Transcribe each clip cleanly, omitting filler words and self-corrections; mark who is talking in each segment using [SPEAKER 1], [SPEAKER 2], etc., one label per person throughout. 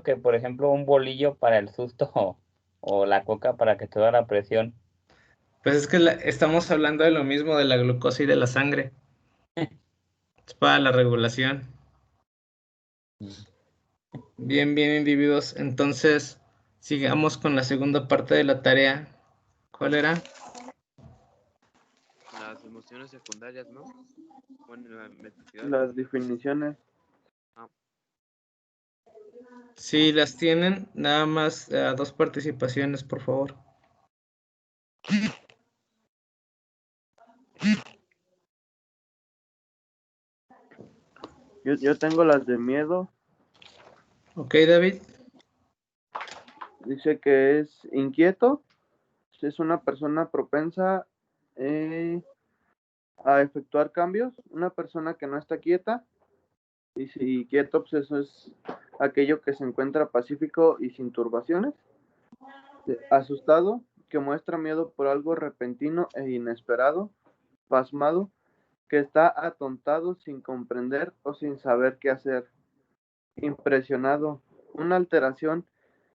[SPEAKER 1] Que, por ejemplo, un bolillo para el susto o la coca para que te da la presión.
[SPEAKER 2] Pues es que estamos hablando de lo mismo de la glucosa y de la sangre. Es para la regulación. Bien, bien, individuos. Entonces, sigamos con la segunda parte de la tarea. ¿Cuál era?
[SPEAKER 3] Las emociones secundarias, ¿no? Bueno, la metodología.
[SPEAKER 4] Las definiciones.
[SPEAKER 3] Ah,
[SPEAKER 2] Si las tienen, nada más dos participaciones, por favor.
[SPEAKER 4] Yo tengo las de miedo.
[SPEAKER 2] Ok, David.
[SPEAKER 4] Dice que es inquieto, es una persona propensa a efectuar cambios, una persona que no está quieta. Y si quieto, pues eso es aquello que se encuentra pacífico y sin turbaciones. Asustado, que muestra miedo por algo repentino e inesperado. Pasmado, que está atontado sin comprender o sin saber qué hacer. Impresionado, una alteración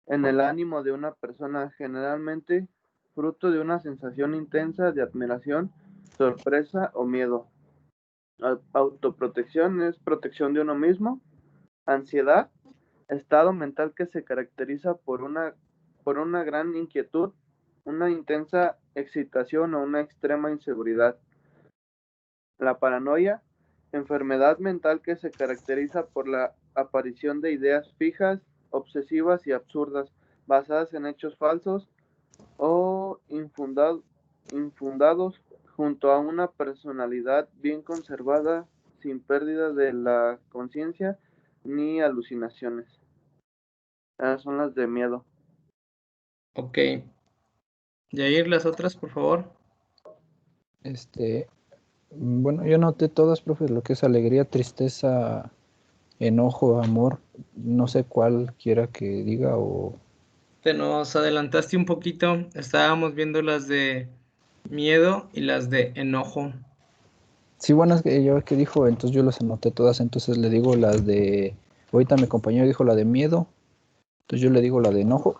[SPEAKER 4] en el ánimo de una persona, generalmente fruto de una sensación intensa de admiración, sorpresa o miedo. Autoprotección es protección de uno mismo. Ansiedad, estado mental que se caracteriza por una gran inquietud, una intensa excitación o una extrema inseguridad. La paranoia, enfermedad mental que se caracteriza por la aparición de ideas fijas, obsesivas y absurdas, basadas en hechos falsos o infundados junto a una personalidad bien conservada, sin pérdida de la conciencia ni alucinaciones. Esas son las de miedo.
[SPEAKER 2] Ok. Yair, las otras, por favor.
[SPEAKER 5] Bueno, yo noté todas, profe, lo que es alegría, tristeza, enojo, amor. No sé cuál quiera que diga o...
[SPEAKER 2] Te nos adelantaste un poquito. Estábamos viendo las de miedo y las de enojo.
[SPEAKER 5] Sí, bueno, es que yo que dijo, entonces yo las anoté todas, entonces le digo las de... Ahorita mi compañero dijo la de miedo, entonces yo le digo la de enojo.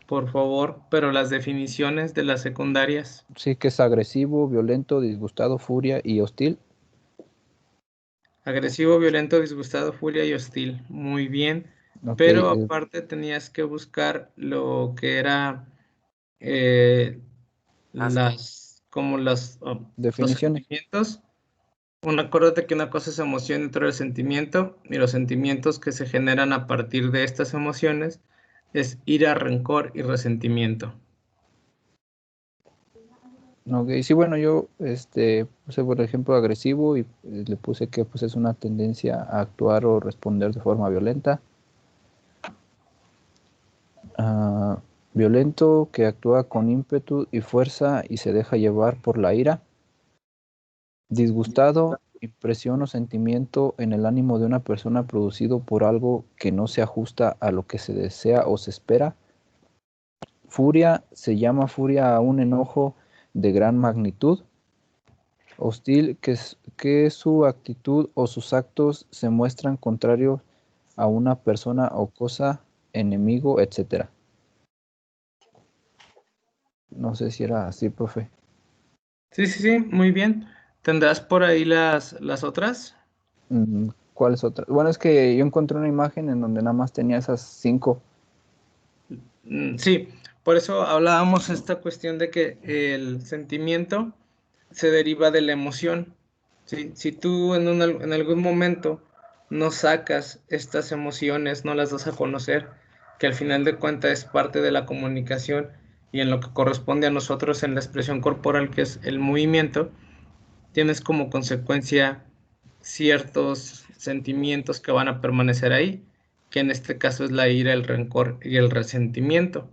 [SPEAKER 2] Por favor, pero las definiciones de las secundarias.
[SPEAKER 5] Sí, que es agresivo, violento, disgustado, furia y hostil.
[SPEAKER 2] Agresivo, violento, disgustado, furia y hostil. Muy bien.
[SPEAKER 5] Ok,
[SPEAKER 2] Pero aparte tenías que buscar lo que era eh,
[SPEAKER 3] asco.
[SPEAKER 2] como los
[SPEAKER 5] definiciones.
[SPEAKER 2] sentimientos. Acuérdate que una cosa es emoción y otra es sentimiento, y los sentimientos que se generan a partir de estas emociones es ira, rencor y resentimiento.
[SPEAKER 5] Ok, sí, bueno, yo puse, por ejemplo, agresivo y le puse que pues, es una tendencia a actuar o responder de forma violenta. Ah, violento, que actúa con ímpetu y fuerza y se deja llevar por la ira. Disgustado, impresión o sentimiento en el ánimo de una persona producido por algo que no se ajusta a lo que se desea o se espera. Furia, se llama furia a un enojo de gran magnitud. Hostil, que su actitud o sus actos se muestran contrarios a una persona o cosa, enemigo, etcétera. No sé si era así, profe.
[SPEAKER 2] Sí, sí, sí, muy bien. ¿Tendrás por ahí las otras?
[SPEAKER 5] ¿Cuál es otra? Bueno, es que yo encontré una imagen en donde nada más tenía esas 5.
[SPEAKER 2] Sí, por eso hablábamos esta cuestión de que el sentimiento se deriva de la emoción. ¿Sí? Si tú en algún momento no sacas estas emociones, no las das a conocer, que al final de cuentas es parte de la comunicación y en lo que corresponde a nosotros en la expresión corporal, que es el movimiento, tienes como consecuencia ciertos sentimientos que van a permanecer ahí, que en este caso es la ira, el rencor y el resentimiento.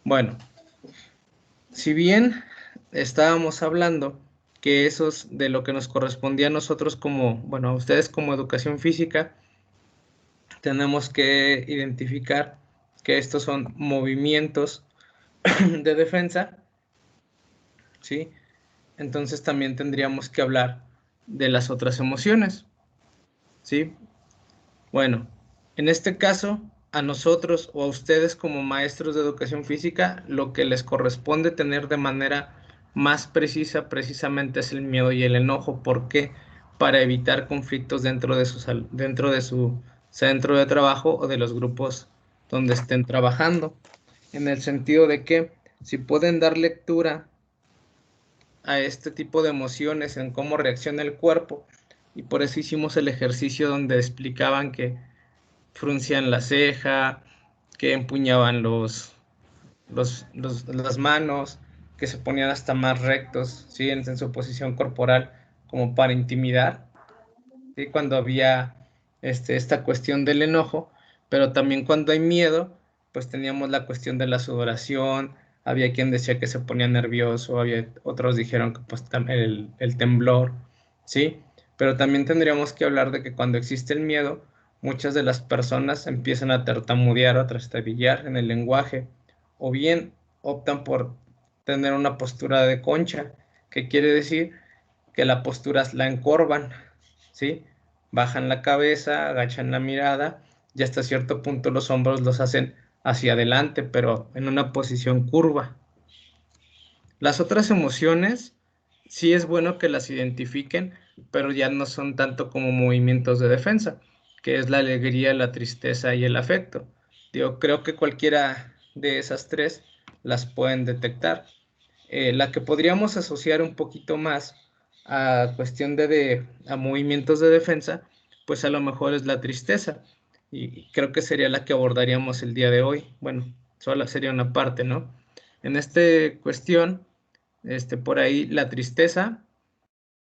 [SPEAKER 2] Bueno, si bien estábamos hablando que eso es de lo que nos correspondía a nosotros como, bueno, a ustedes como educación física, tenemos que identificar que estos son movimientos de defensa, ¿sí? Entonces también tendríamos que hablar de las otras emociones, ¿sí? Bueno, en este caso a nosotros o a ustedes como maestros de educación física, lo que les corresponde tener de manera más precisa precisamente es el miedo y el enojo. ¿Por qué? Para evitar conflictos dentro de su centro de trabajo o de los grupos donde estén trabajando. En el sentido de que si pueden dar lectura a este tipo de emociones, en cómo reacciona el cuerpo, y por eso hicimos el ejercicio donde explicaban que fruncían la ceja, que empuñaban las manos, que se ponían hasta más rectos, ¿sí? en su posición corporal, como para intimidar, ¿sí? Cuando había esta cuestión del enojo, pero también cuando hay miedo, pues teníamos la cuestión de la sudoración, había quien decía que se ponía nervioso, había otros dijeron que pues el temblor, ¿sí? Pero también tendríamos que hablar de que cuando existe el miedo, muchas de las personas empiezan a tartamudear o a trastabillar en el lenguaje, o bien optan por tener una postura de concha, que quiere decir que la postura la encorvan, ¿sí? Bajan la cabeza, agachan la mirada y hasta cierto punto los hombros los hacen hacia adelante, pero en una posición curva. Las otras emociones, sí es bueno que las identifiquen, pero ya no son tanto como movimientos de defensa, que es la alegría, la tristeza y el afecto. Yo creo que cualquiera de esas tres las pueden detectar. La que podríamos asociar un poquito más a cuestión a movimientos de defensa, pues a lo mejor es la tristeza. Y creo que sería la que abordaríamos el día de hoy. Bueno, solo sería una parte, ¿no? En esta cuestión, por ahí la tristeza,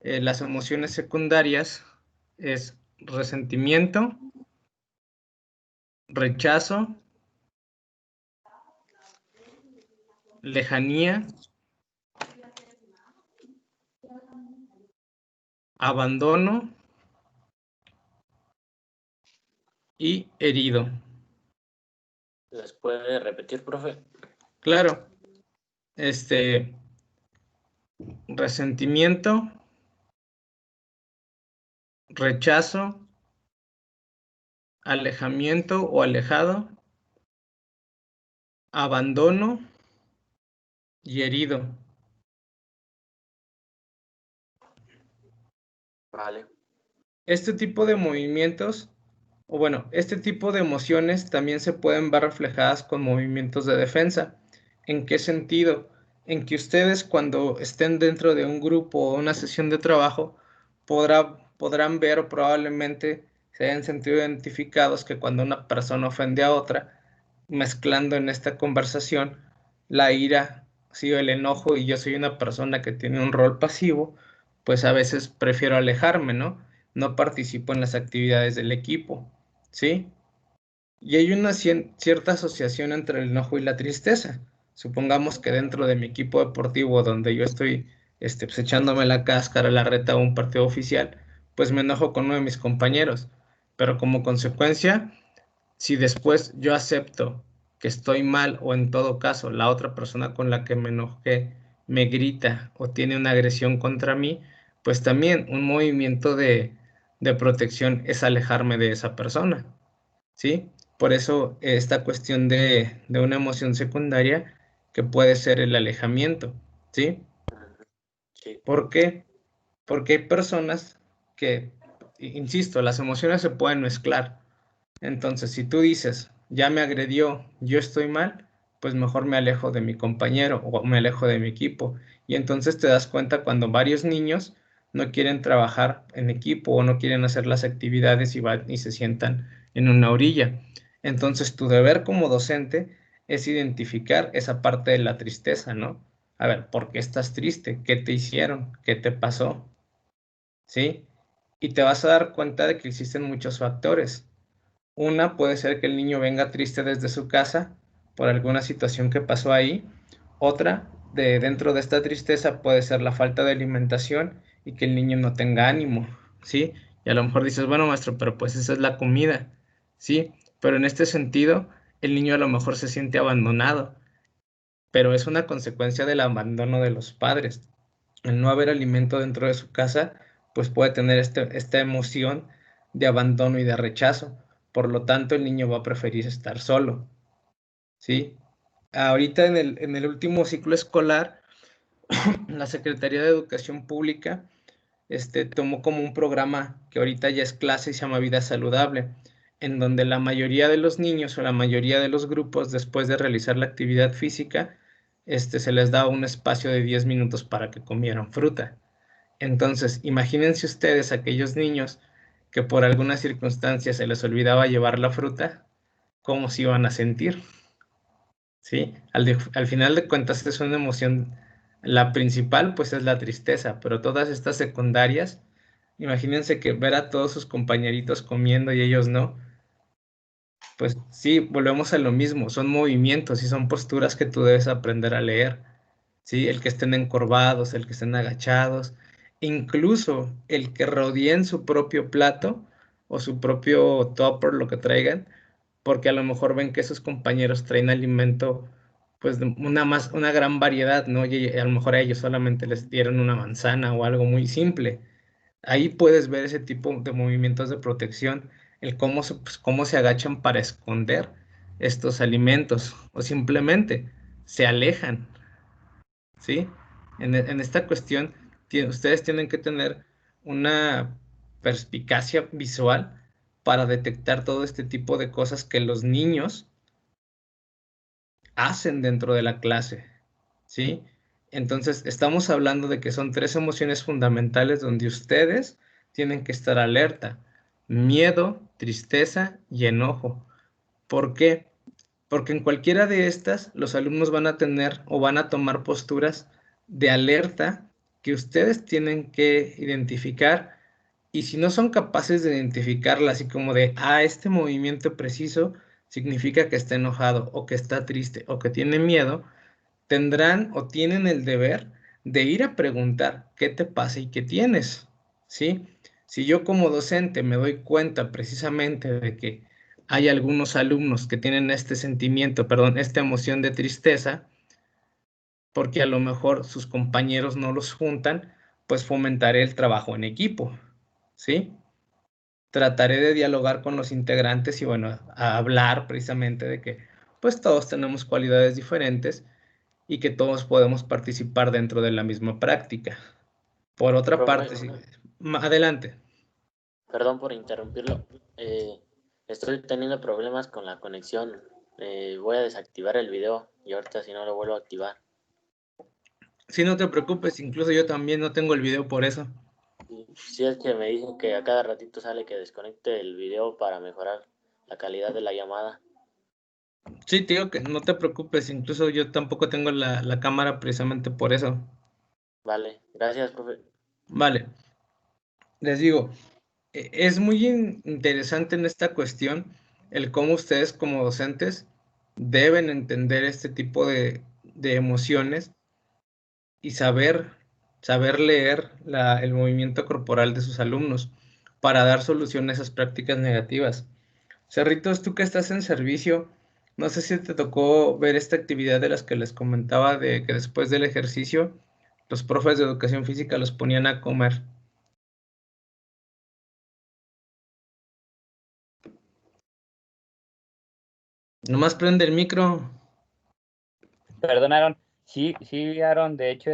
[SPEAKER 2] las emociones secundarias es resentimiento, rechazo, lejanía, abandono y herido.
[SPEAKER 6] ¿Las puede repetir, profe?
[SPEAKER 2] Claro, resentimiento, rechazo, alejamiento o alejado, abandono y herido.
[SPEAKER 6] Vale.
[SPEAKER 2] Este tipo de movimientos, o bueno, este tipo de emociones también se pueden ver reflejadas con movimientos de defensa. ¿En qué sentido? En que ustedes cuando estén dentro de un grupo o una sesión de trabajo podrán ver o probablemente se hayan sentido identificados que cuando una persona ofende a otra, mezclando en esta conversación la ira, sí, o el enojo, y yo soy una persona que tiene un rol pasivo, pues a veces prefiero alejarme, ¿no? No participo en las actividades del equipo, ¿sí? Y hay una cierta asociación entre el enojo y la tristeza. Supongamos que dentro de mi equipo deportivo, donde yo estoy pues, echándome la cáscara, la reta a un partido oficial, pues me enojo con uno de mis compañeros. Pero como consecuencia, si después yo acepto que estoy mal o en todo caso la otra persona con la que me enojé me grita o tiene una agresión contra mí, pues también un movimiento de protección es alejarme de esa persona, ¿sí? Por eso esta cuestión de una emoción secundaria que puede ser el alejamiento, ¿sí?
[SPEAKER 6] Sí.
[SPEAKER 2] ¿Por qué? Porque hay personas que, insisto, las emociones se pueden mezclar. Entonces, si tú dices, ya me agredió, yo estoy mal, pues mejor me alejo de mi compañero o me alejo de mi equipo. Y entonces te das cuenta cuando varios niños no quieren trabajar en equipo o no quieren hacer las actividades y van y se sientan en una orilla. Entonces, tu deber como docente es identificar esa parte de la tristeza, ¿no? A ver, ¿por qué estás triste? ¿Qué te hicieron? ¿Qué te pasó? ¿Sí? Y te vas a dar cuenta de que existen muchos factores. Una puede ser que el niño venga triste desde su casa por alguna situación que pasó ahí. Otra, dentro de esta tristeza, puede ser la falta de alimentación y que el niño no tenga ánimo, ¿sí? Y a lo mejor dices, bueno, maestro, pero pues esa es la comida, ¿sí? Pero en este sentido, el niño a lo mejor se siente abandonado, pero es una consecuencia del abandono de los padres. El no haber alimento dentro de su casa, pues puede tener esta emoción de abandono y de rechazo. Por lo tanto, el niño va a preferir estar solo, ¿sí? Ahorita en el último ciclo escolar, la Secretaría de Educación Pública tomó como un programa que ahorita ya es clase y se llama Vida Saludable, en donde la mayoría de los niños o la mayoría de los grupos, después de realizar la actividad física, se les da un espacio de 10 minutos para que comieran fruta. Entonces, imagínense ustedes aquellos niños que por alguna circunstancia se les olvidaba llevar la fruta, ¿cómo se iban a sentir? ¿Sí? Al final de cuentas es una emoción, la principal pues es la tristeza, pero todas estas secundarias, imagínense que ver a todos sus compañeritos comiendo y ellos no, pues sí, volvemos a lo mismo, son movimientos y son posturas que tú debes aprender a leer, ¿sí? El que estén encorvados, el que estén agachados, incluso el que rodeen su propio plato o su propio tupper, lo que traigan, porque a lo mejor ven que sus compañeros traen alimento, pues una gran variedad, ¿no? Y a lo mejor a ellos solamente les dieron una manzana o algo muy simple. Ahí puedes ver ese tipo de movimientos de protección, el cómo se agachan para esconder estos alimentos o simplemente se alejan, ¿sí? En esta cuestión, ustedes tienen que tener una perspicacia visual para detectar todo este tipo de cosas que los niños hacen dentro de la clase, ¿sí? Entonces, estamos hablando de que son tres emociones fundamentales donde ustedes tienen que estar alerta: miedo, tristeza y enojo. ¿Por qué? Porque en cualquiera de estas, los alumnos van a tener o van a tomar posturas de alerta que ustedes tienen que identificar, y si no son capaces de identificarla así como de, este movimiento preciso significa que está enojado o que está triste o que tiene miedo, tendrán o tienen el deber de ir a preguntar qué te pasa y qué tienes, ¿sí? Si yo como docente me doy cuenta precisamente de que hay algunos alumnos que tienen este sentimiento, perdón, esta emoción de tristeza, porque a lo mejor sus compañeros no los juntan, pues fomentaré el trabajo en equipo, ¿sí? Trataré de dialogar con los integrantes y bueno, a hablar precisamente de que pues todos tenemos cualidades diferentes y que todos podemos participar dentro de la misma práctica. Por otra parte, sí. Adelante.
[SPEAKER 6] Perdón por interrumpirlo. Estoy teniendo problemas con la conexión. Voy a desactivar el video y ahorita si no lo vuelvo a activar.
[SPEAKER 2] Sí, no te preocupes, incluso yo también no tengo el video por eso.
[SPEAKER 6] Si es que me dicen que a cada ratito sale que desconecte el video para mejorar la calidad de la llamada.
[SPEAKER 2] Sí, te digo que no te preocupes, incluso yo tampoco tengo la cámara precisamente por eso.
[SPEAKER 6] Vale, gracias, profe.
[SPEAKER 2] Vale, les digo, es muy interesante en esta cuestión el cómo ustedes como docentes deben entender este tipo de emociones y saber leer el movimiento corporal de sus alumnos para dar solución a esas prácticas negativas. Cerritos, tú que estás en servicio, no sé si te tocó ver esta actividad de las que les comentaba, de que después del ejercicio los profes de educación física los ponían a comer. Nomás prende el micro.
[SPEAKER 1] Perdón, Aaron. Sí, sí, Aaron, de hecho,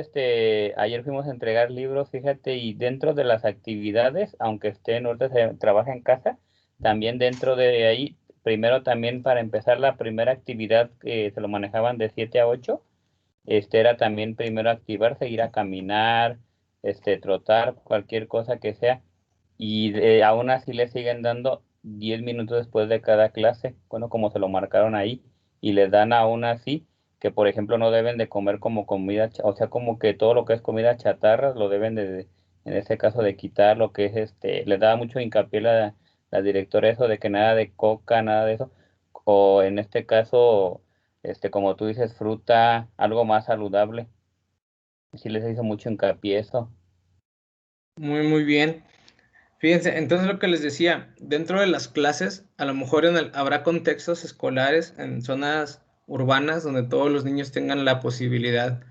[SPEAKER 1] ayer fuimos a entregar libros, fíjate, y dentro de las actividades, aunque ahorita se trabaja en casa, también dentro de ahí, primero también para empezar la primera actividad que se lo manejaban de 7 a 8, era también primero activarse, ir a caminar, trotar, cualquier cosa que sea, y aún así le siguen dando 10 minutos después de cada clase, bueno, como se lo marcaron ahí, y les dan aún así que, por ejemplo, no deben de comer como comida, o sea, como que todo lo que es comida chatarra lo deben en este caso, de quitar lo que es, les daba mucho hincapié la directora eso de que nada de coca, nada de eso, o en este caso, como tú dices, fruta, algo más saludable. Sí les hizo mucho hincapié eso.
[SPEAKER 2] Muy, muy bien. Fíjense, entonces lo que les decía, dentro de las clases, a lo mejor habrá contextos escolares en zonas urbanas donde todos los niños tengan la posibilidad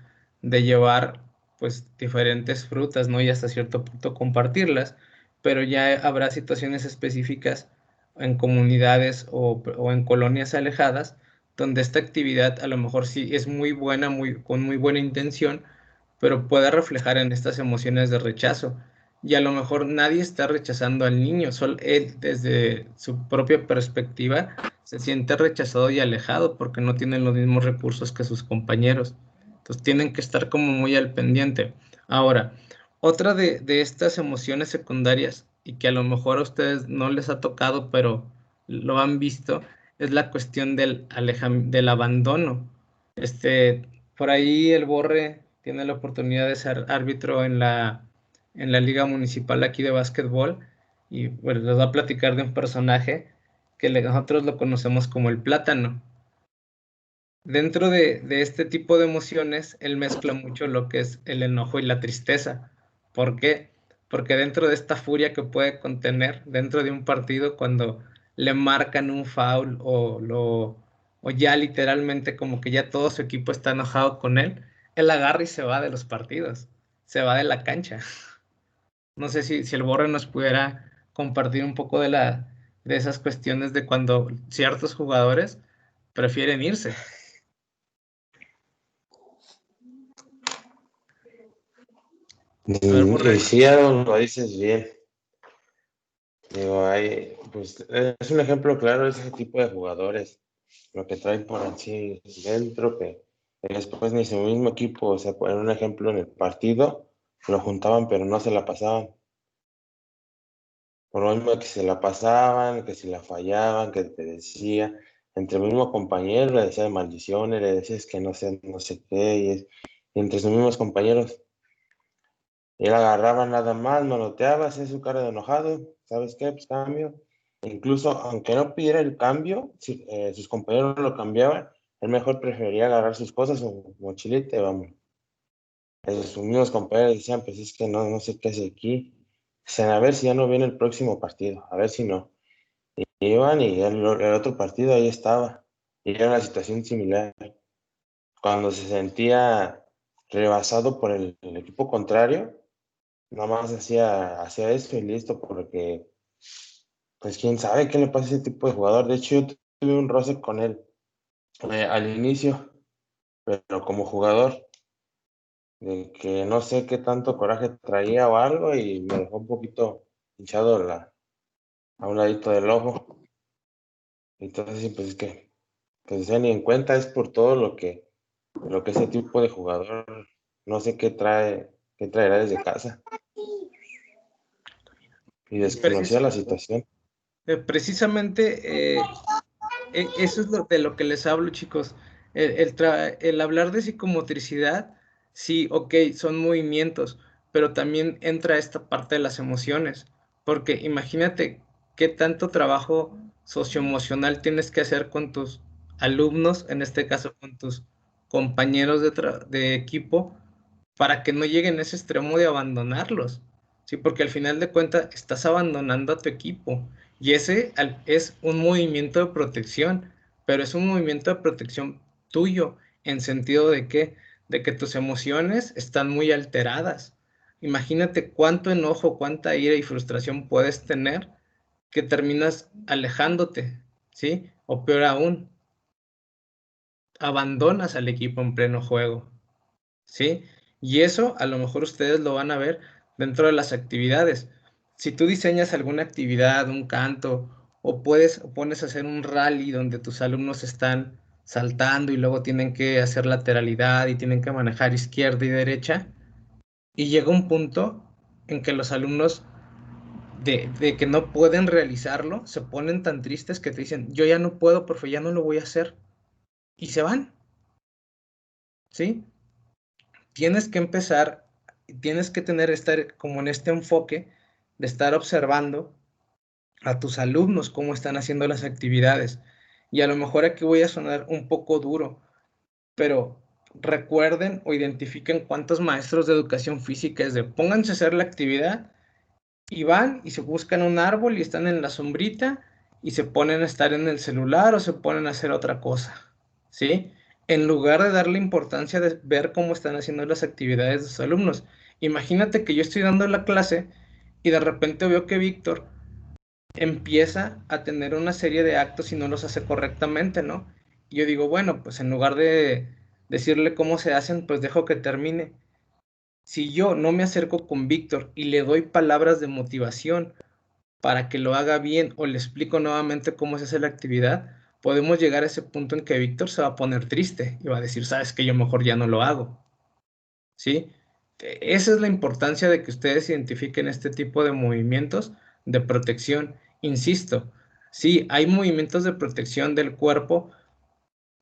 [SPEAKER 2] de llevar pues diferentes frutas, ¿no? Y hasta cierto punto compartirlas, pero ya habrá situaciones específicas en comunidades o en colonias alejadas, donde esta actividad a lo mejor sí es muy buena, con muy buena intención, pero puede reflejar en estas emociones de rechazo. Y a lo mejor nadie está rechazando al niño, solo él desde su propia perspectiva se siente rechazado y alejado porque no tienen los mismos recursos que sus compañeros. Entonces tienen que estar como muy al pendiente. Ahora, otra de estas emociones secundarias y que a lo mejor a ustedes no les ha tocado, pero lo han visto, es la cuestión del abandono. Por ahí el Borre tiene la oportunidad de ser árbitro en la Liga Municipal aquí de básquetbol y pues, les va a platicar de un personaje que nosotros lo conocemos como el Plátano. Dentro de este tipo de emociones, él mezcla mucho lo que es el enojo y la tristeza. ¿Por qué? Porque dentro de esta furia que puede contener, dentro de un partido, cuando le marcan un foul o ya literalmente como que ya todo su equipo está enojado con él agarra y se va de los partidos, se va de la cancha. No sé si el Borre nos pudiera compartir un poco de esas cuestiones de cuando ciertos jugadores prefieren irse. A ver, Borre.
[SPEAKER 7] Y sí, Aaron, lo dices bien. Digo, pues es un ejemplo claro de ese tipo de jugadores, lo que traen por así dentro, que después ni su mismo equipo, o sea, poner un ejemplo en el partido, lo juntaban pero no se la pasaban. Por lo mismo que se la pasaban, que si la fallaban, que te decía, entre el mismo compañero le decía maldiciones, le decías que no sé qué, y entre sus mismos compañeros. Y él agarraba nada más, manoteaba, hacía su cara de enojado, ¿sabes qué? Pues cambio. Incluso, aunque no pidiera el cambio, si sus compañeros lo cambiaban, él mejor prefería agarrar sus cosas, su mochilita y vamos. Sus mismos compañeros decían, pues es que no sé qué hace aquí. Dicen, a ver si ya no viene el próximo partido, a ver si no. Y iban y el otro partido ahí estaba. Y era una situación similar. Cuando se sentía rebasado por el equipo contrario, nada más hacía eso y listo, porque pues quién sabe qué le pasa a ese tipo de jugador. De hecho, yo tuve un roce con él al inicio, pero como jugador, de que no sé qué tanto coraje traía o algo y me dejó un poquito hinchado a un ladito del ojo. Entonces, sí, pues es que, pues ya ni en cuenta es por todo lo que ese tipo de jugador, no sé qué traerá desde casa. Y desconocía la situación.
[SPEAKER 2] Precisamente eso es de lo que les hablo, chicos. El hablar de psicomotricidad, sí, ok, son movimientos, pero también entra esta parte de las emociones, porque imagínate qué tanto trabajo socioemocional tienes que hacer con tus alumnos, en este caso con tus compañeros de equipo, para que no lleguen a ese extremo de abandonarlos, ¿sí? Porque al final de cuentas estás abandonando a tu equipo y ese es un movimiento de protección, pero es un movimiento de protección tuyo, en sentido de que tus emociones están muy alteradas. Imagínate cuánto enojo, cuánta ira y frustración puedes tener que terminas alejándote, ¿sí? O peor aún, abandonas al equipo en pleno juego, ¿sí? Y eso a lo mejor ustedes lo van a ver dentro de las actividades. Si tú diseñas alguna actividad, un canto, o pones a hacer un rally donde tus alumnos están saltando y luego tienen que hacer lateralidad y tienen que manejar izquierda y derecha, y llega un punto en que los alumnos de que no pueden realizarlo, se ponen tan tristes que te dicen, yo ya no puedo, profe, ya no lo voy a hacer, y se van, ¿sí? Tienes que empezar, tienes que estar como en este enfoque de estar observando a tus alumnos cómo están haciendo las actividades. Y a lo mejor aquí voy a sonar un poco duro, pero recuerden o identifiquen cuántos maestros de educación física es de pónganse a hacer la actividad y van y se buscan un árbol y están en la sombrita y se ponen a estar en el celular o se ponen a hacer otra cosa, ¿sí? En lugar de darle importancia de ver cómo están haciendo las actividades de sus alumnos. Imagínate que yo estoy dando la clase y de repente veo que Víctor empieza a tener una serie de actos y no los hace correctamente, ¿no? Y yo digo, bueno, pues en lugar de decirle cómo se hacen, pues dejo que termine. Si yo no me acerco con Víctor y le doy palabras de motivación para que lo haga bien o le explico nuevamente cómo se hace la actividad, podemos llegar a ese punto en que Víctor se va a poner triste y va a decir, sabes que yo mejor ya no lo hago, ¿sí? Esa es la importancia de que ustedes identifiquen este tipo de movimientos de protección. Insisto, sí, hay movimientos de protección del cuerpo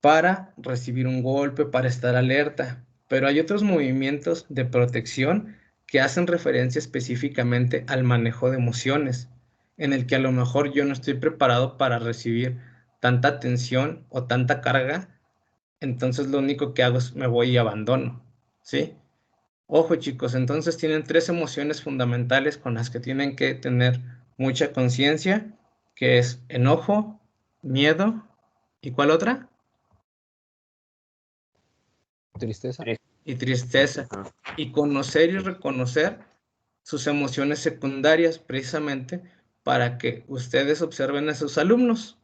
[SPEAKER 2] para recibir un golpe, para estar alerta, pero hay otros movimientos de protección que hacen referencia específicamente al manejo de emociones, en el que a lo mejor yo no estoy preparado para recibir tanta tensión o tanta carga, entonces lo único que hago es me voy y abandono, ¿sí? Ojo chicos, entonces tienen 3 emociones fundamentales con las que tienen que tener mucha conciencia, que es enojo, miedo, ¿y cuál otra?
[SPEAKER 5] Tristeza.
[SPEAKER 2] Y tristeza. Y conocer y reconocer sus emociones secundarias precisamente para que ustedes observen a sus alumnos.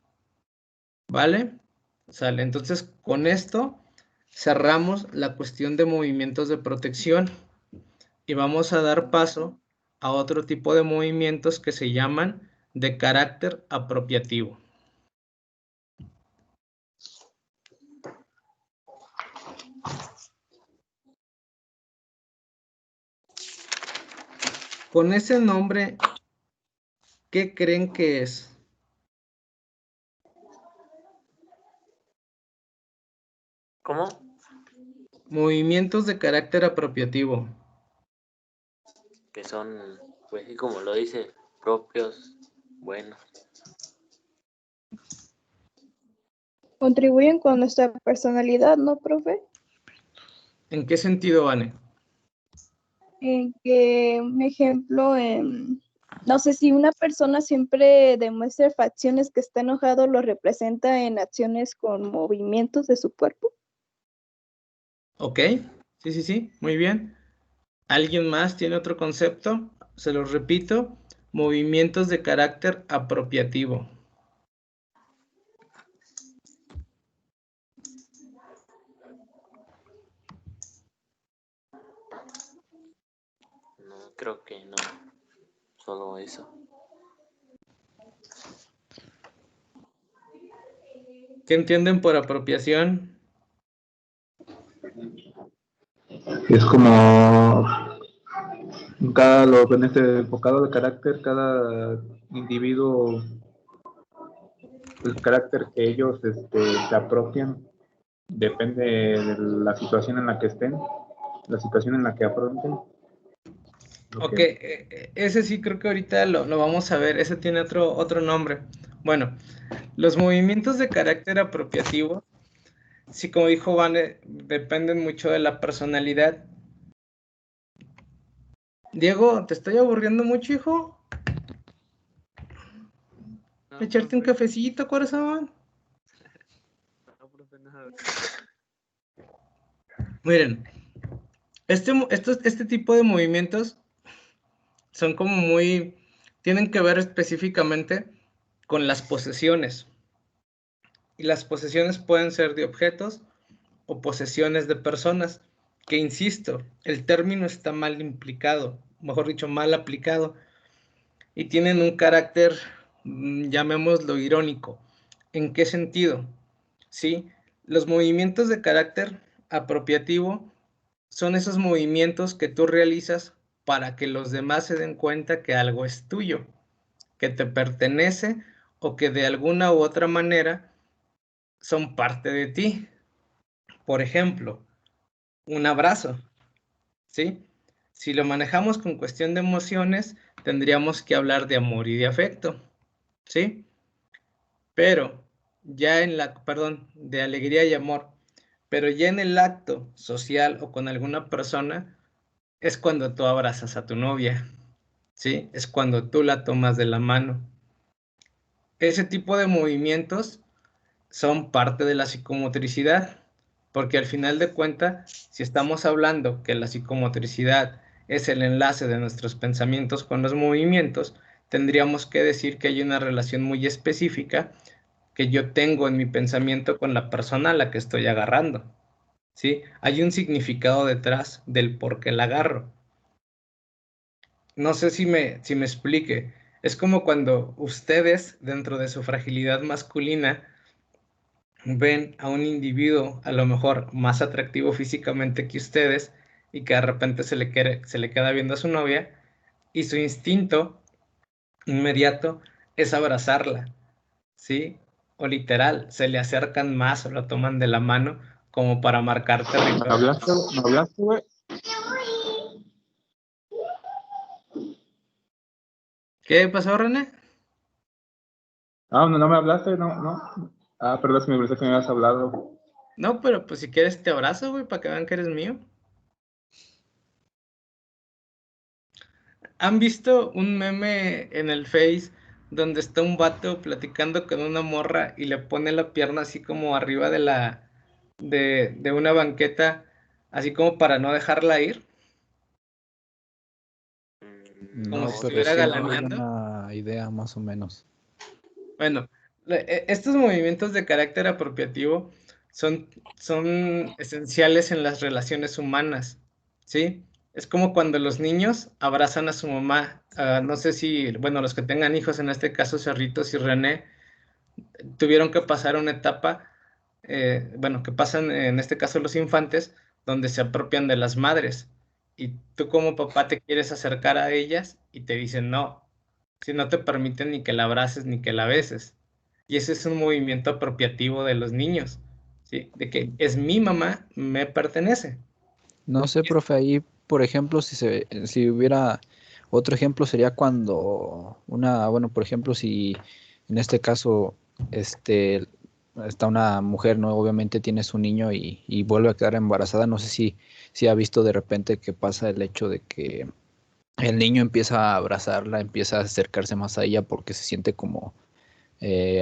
[SPEAKER 2] ¿Vale? Sale. Entonces, con esto cerramos la cuestión de movimientos de protección y vamos a dar paso a otro tipo de movimientos que se llaman de carácter apropiativo. Con ese nombre, ¿qué creen que es?
[SPEAKER 6] ¿Cómo?
[SPEAKER 2] Movimientos de carácter apropiativo.
[SPEAKER 6] Que son, pues sí, como lo dice, propios, buenos.
[SPEAKER 8] Contribuyen con nuestra personalidad, ¿no, profe?
[SPEAKER 2] ¿En qué sentido, Anne?
[SPEAKER 8] En que, un ejemplo, no sé si una persona siempre demuestra facciones que está enojado, lo representa en acciones con movimientos de su cuerpo.
[SPEAKER 2] Ok, sí, muy bien. ¿Alguien más tiene otro concepto? Se los repito, movimientos de carácter apropiativo.
[SPEAKER 6] No, creo que no. Solo eso.
[SPEAKER 2] ¿Qué entienden por apropiación?
[SPEAKER 9] Es como en este enfocado de carácter, cada individuo, el carácter que ellos se apropian, depende de la situación en la que estén, la situación en la que afronten.
[SPEAKER 2] Ok, ese sí creo que ahorita lo vamos a ver, ese tiene otro nombre. Bueno, los movimientos de carácter apropiativo, sí, como dijo Vane, dependen mucho de la personalidad. Diego, ¿te estoy aburriendo mucho, hijo?
[SPEAKER 3] No,
[SPEAKER 2] ¿Echarte un
[SPEAKER 3] profe.
[SPEAKER 2] cafecito, corazón?
[SPEAKER 3] No, profe, nada.
[SPEAKER 2] Miren, este tipo de movimientos son como tienen que ver específicamente con las posesiones. Y las posesiones pueden ser de objetos o posesiones de personas, que insisto, el término está mal implicado, mejor dicho, mal aplicado, y tienen un carácter, llamémoslo irónico. ¿En qué sentido? ¿Sí? Los movimientos de carácter apropiativo son esos movimientos que tú realizas para que los demás se den cuenta que algo es tuyo, que te pertenece o que de alguna u otra manera son parte de ti. Por ejemplo, un abrazo, ¿sí? Si lo manejamos con cuestión de emociones, tendríamos que hablar de amor y de afecto, ¿sí? Pero ya de alegría y amor, pero ya en el acto social o con alguna persona, es cuando tú abrazas a tu novia, ¿sí? Es cuando tú la tomas de la mano. Ese tipo de movimientos son parte de la psicomotricidad, porque al final de cuentas, si estamos hablando que la psicomotricidad es el enlace de nuestros pensamientos con los movimientos, tendríamos que decir que hay una relación muy específica que yo tengo en mi pensamiento con la persona a la que estoy agarrando, ¿sí? Hay un significado detrás del por qué la agarro. No sé si me explique. Es como cuando ustedes, dentro de su fragilidad masculina, ven a un individuo a lo mejor más atractivo físicamente que ustedes y que de repente se le queda viendo a su novia y su instinto inmediato es abrazarla, ¿sí? O literal, se le acercan más o la toman de la mano como para marcar
[SPEAKER 9] ¿Me
[SPEAKER 2] territorio.
[SPEAKER 9] hablaste? ¿Me hablaste, güey?
[SPEAKER 2] ¿Qué pasó, René?
[SPEAKER 9] Ah, no me hablaste, no. Ah, perdón, si me parece que me habías hablado.
[SPEAKER 2] No, pero pues si quieres te abrazo, güey, para que vean que eres mío. ¿Han visto un meme en el Face donde está un vato platicando con una morra y le pone la pierna así como arriba de una banqueta, así como para no dejarla ir? Como
[SPEAKER 5] No,
[SPEAKER 2] si
[SPEAKER 5] pero
[SPEAKER 2] estuviera
[SPEAKER 5] sí me doy
[SPEAKER 2] galaneando.
[SPEAKER 5] una idea más o menos.
[SPEAKER 2] Bueno, estos movimientos de carácter apropiativo son esenciales en las relaciones humanas, ¿sí? Es como cuando los niños abrazan a su mamá. No sé si, bueno, los que tengan hijos, en este caso Cerritos y René, tuvieron que pasar una etapa, bueno, que pasan en este caso los infantes, donde se apropian de las madres. Y tú como papá te quieres acercar a ellas y te dicen no, si no te permiten ni que la abraces ni que la beses. Y ese es un movimiento apropiativo de los niños, ¿sí? De que es mi mamá, me pertenece.
[SPEAKER 5] No sé, profe, ahí, por ejemplo, si hubiera otro ejemplo sería cuando bueno, por ejemplo, si en este caso, está una mujer, ¿no? Obviamente tiene su niño y vuelve a quedar embarazada. No sé si ha visto de repente que pasa el hecho de que el niño empieza a abrazarla, empieza a acercarse más a ella porque se siente como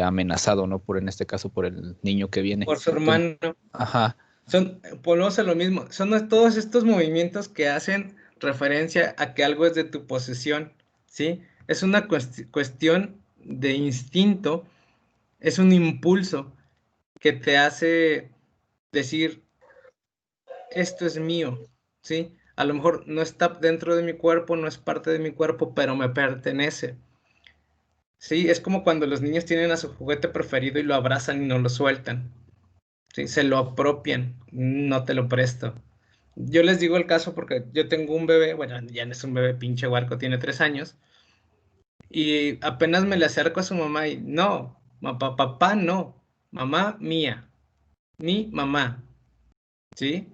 [SPEAKER 5] amenazado, ¿no? En este caso, por el niño que viene.
[SPEAKER 2] Por su
[SPEAKER 5] Entonces,
[SPEAKER 2] hermano.
[SPEAKER 5] ajá.
[SPEAKER 2] Volvemos a lo mismo. Son todos estos movimientos que hacen referencia a que algo es de tu posesión, ¿sí? Es una cuestión de instinto, es un impulso que te hace decir, esto es mío, ¿sí? A lo mejor no está dentro de mi cuerpo, no es parte de mi cuerpo, pero me pertenece. Sí, es como cuando los niños tienen a su juguete preferido y lo abrazan y no lo sueltan. ¿Sí? Se lo apropian, no te lo presto. Yo les digo el caso porque yo tengo un bebé, bueno, ya no es un bebé, pinche huarco, tiene 3 años, y apenas me le acerco a su mamá y no, papá no, mamá mía, mi mamá, ¿sí?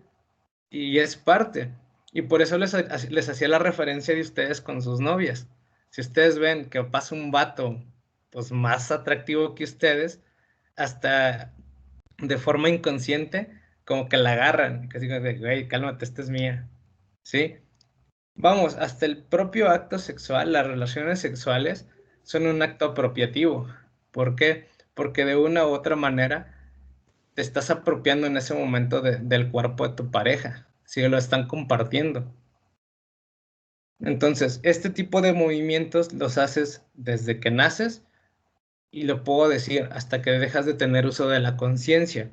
[SPEAKER 2] Y es parte. Y por eso les hacía la referencia de ustedes con sus novias. Si ustedes ven que pasa un vato pues más atractivo que ustedes, hasta de forma inconsciente, como que la agarran, que digo, güey, cálmate, esta es mía. ¿Sí? Vamos, hasta el propio acto sexual, las relaciones sexuales son un acto apropiativo. ¿Por qué? Porque de una u otra manera te estás apropiando en ese momento del cuerpo de tu pareja, si lo están compartiendo. Entonces, este tipo de movimientos los haces desde que naces y lo puedo decir hasta que dejas de tener uso de la conciencia.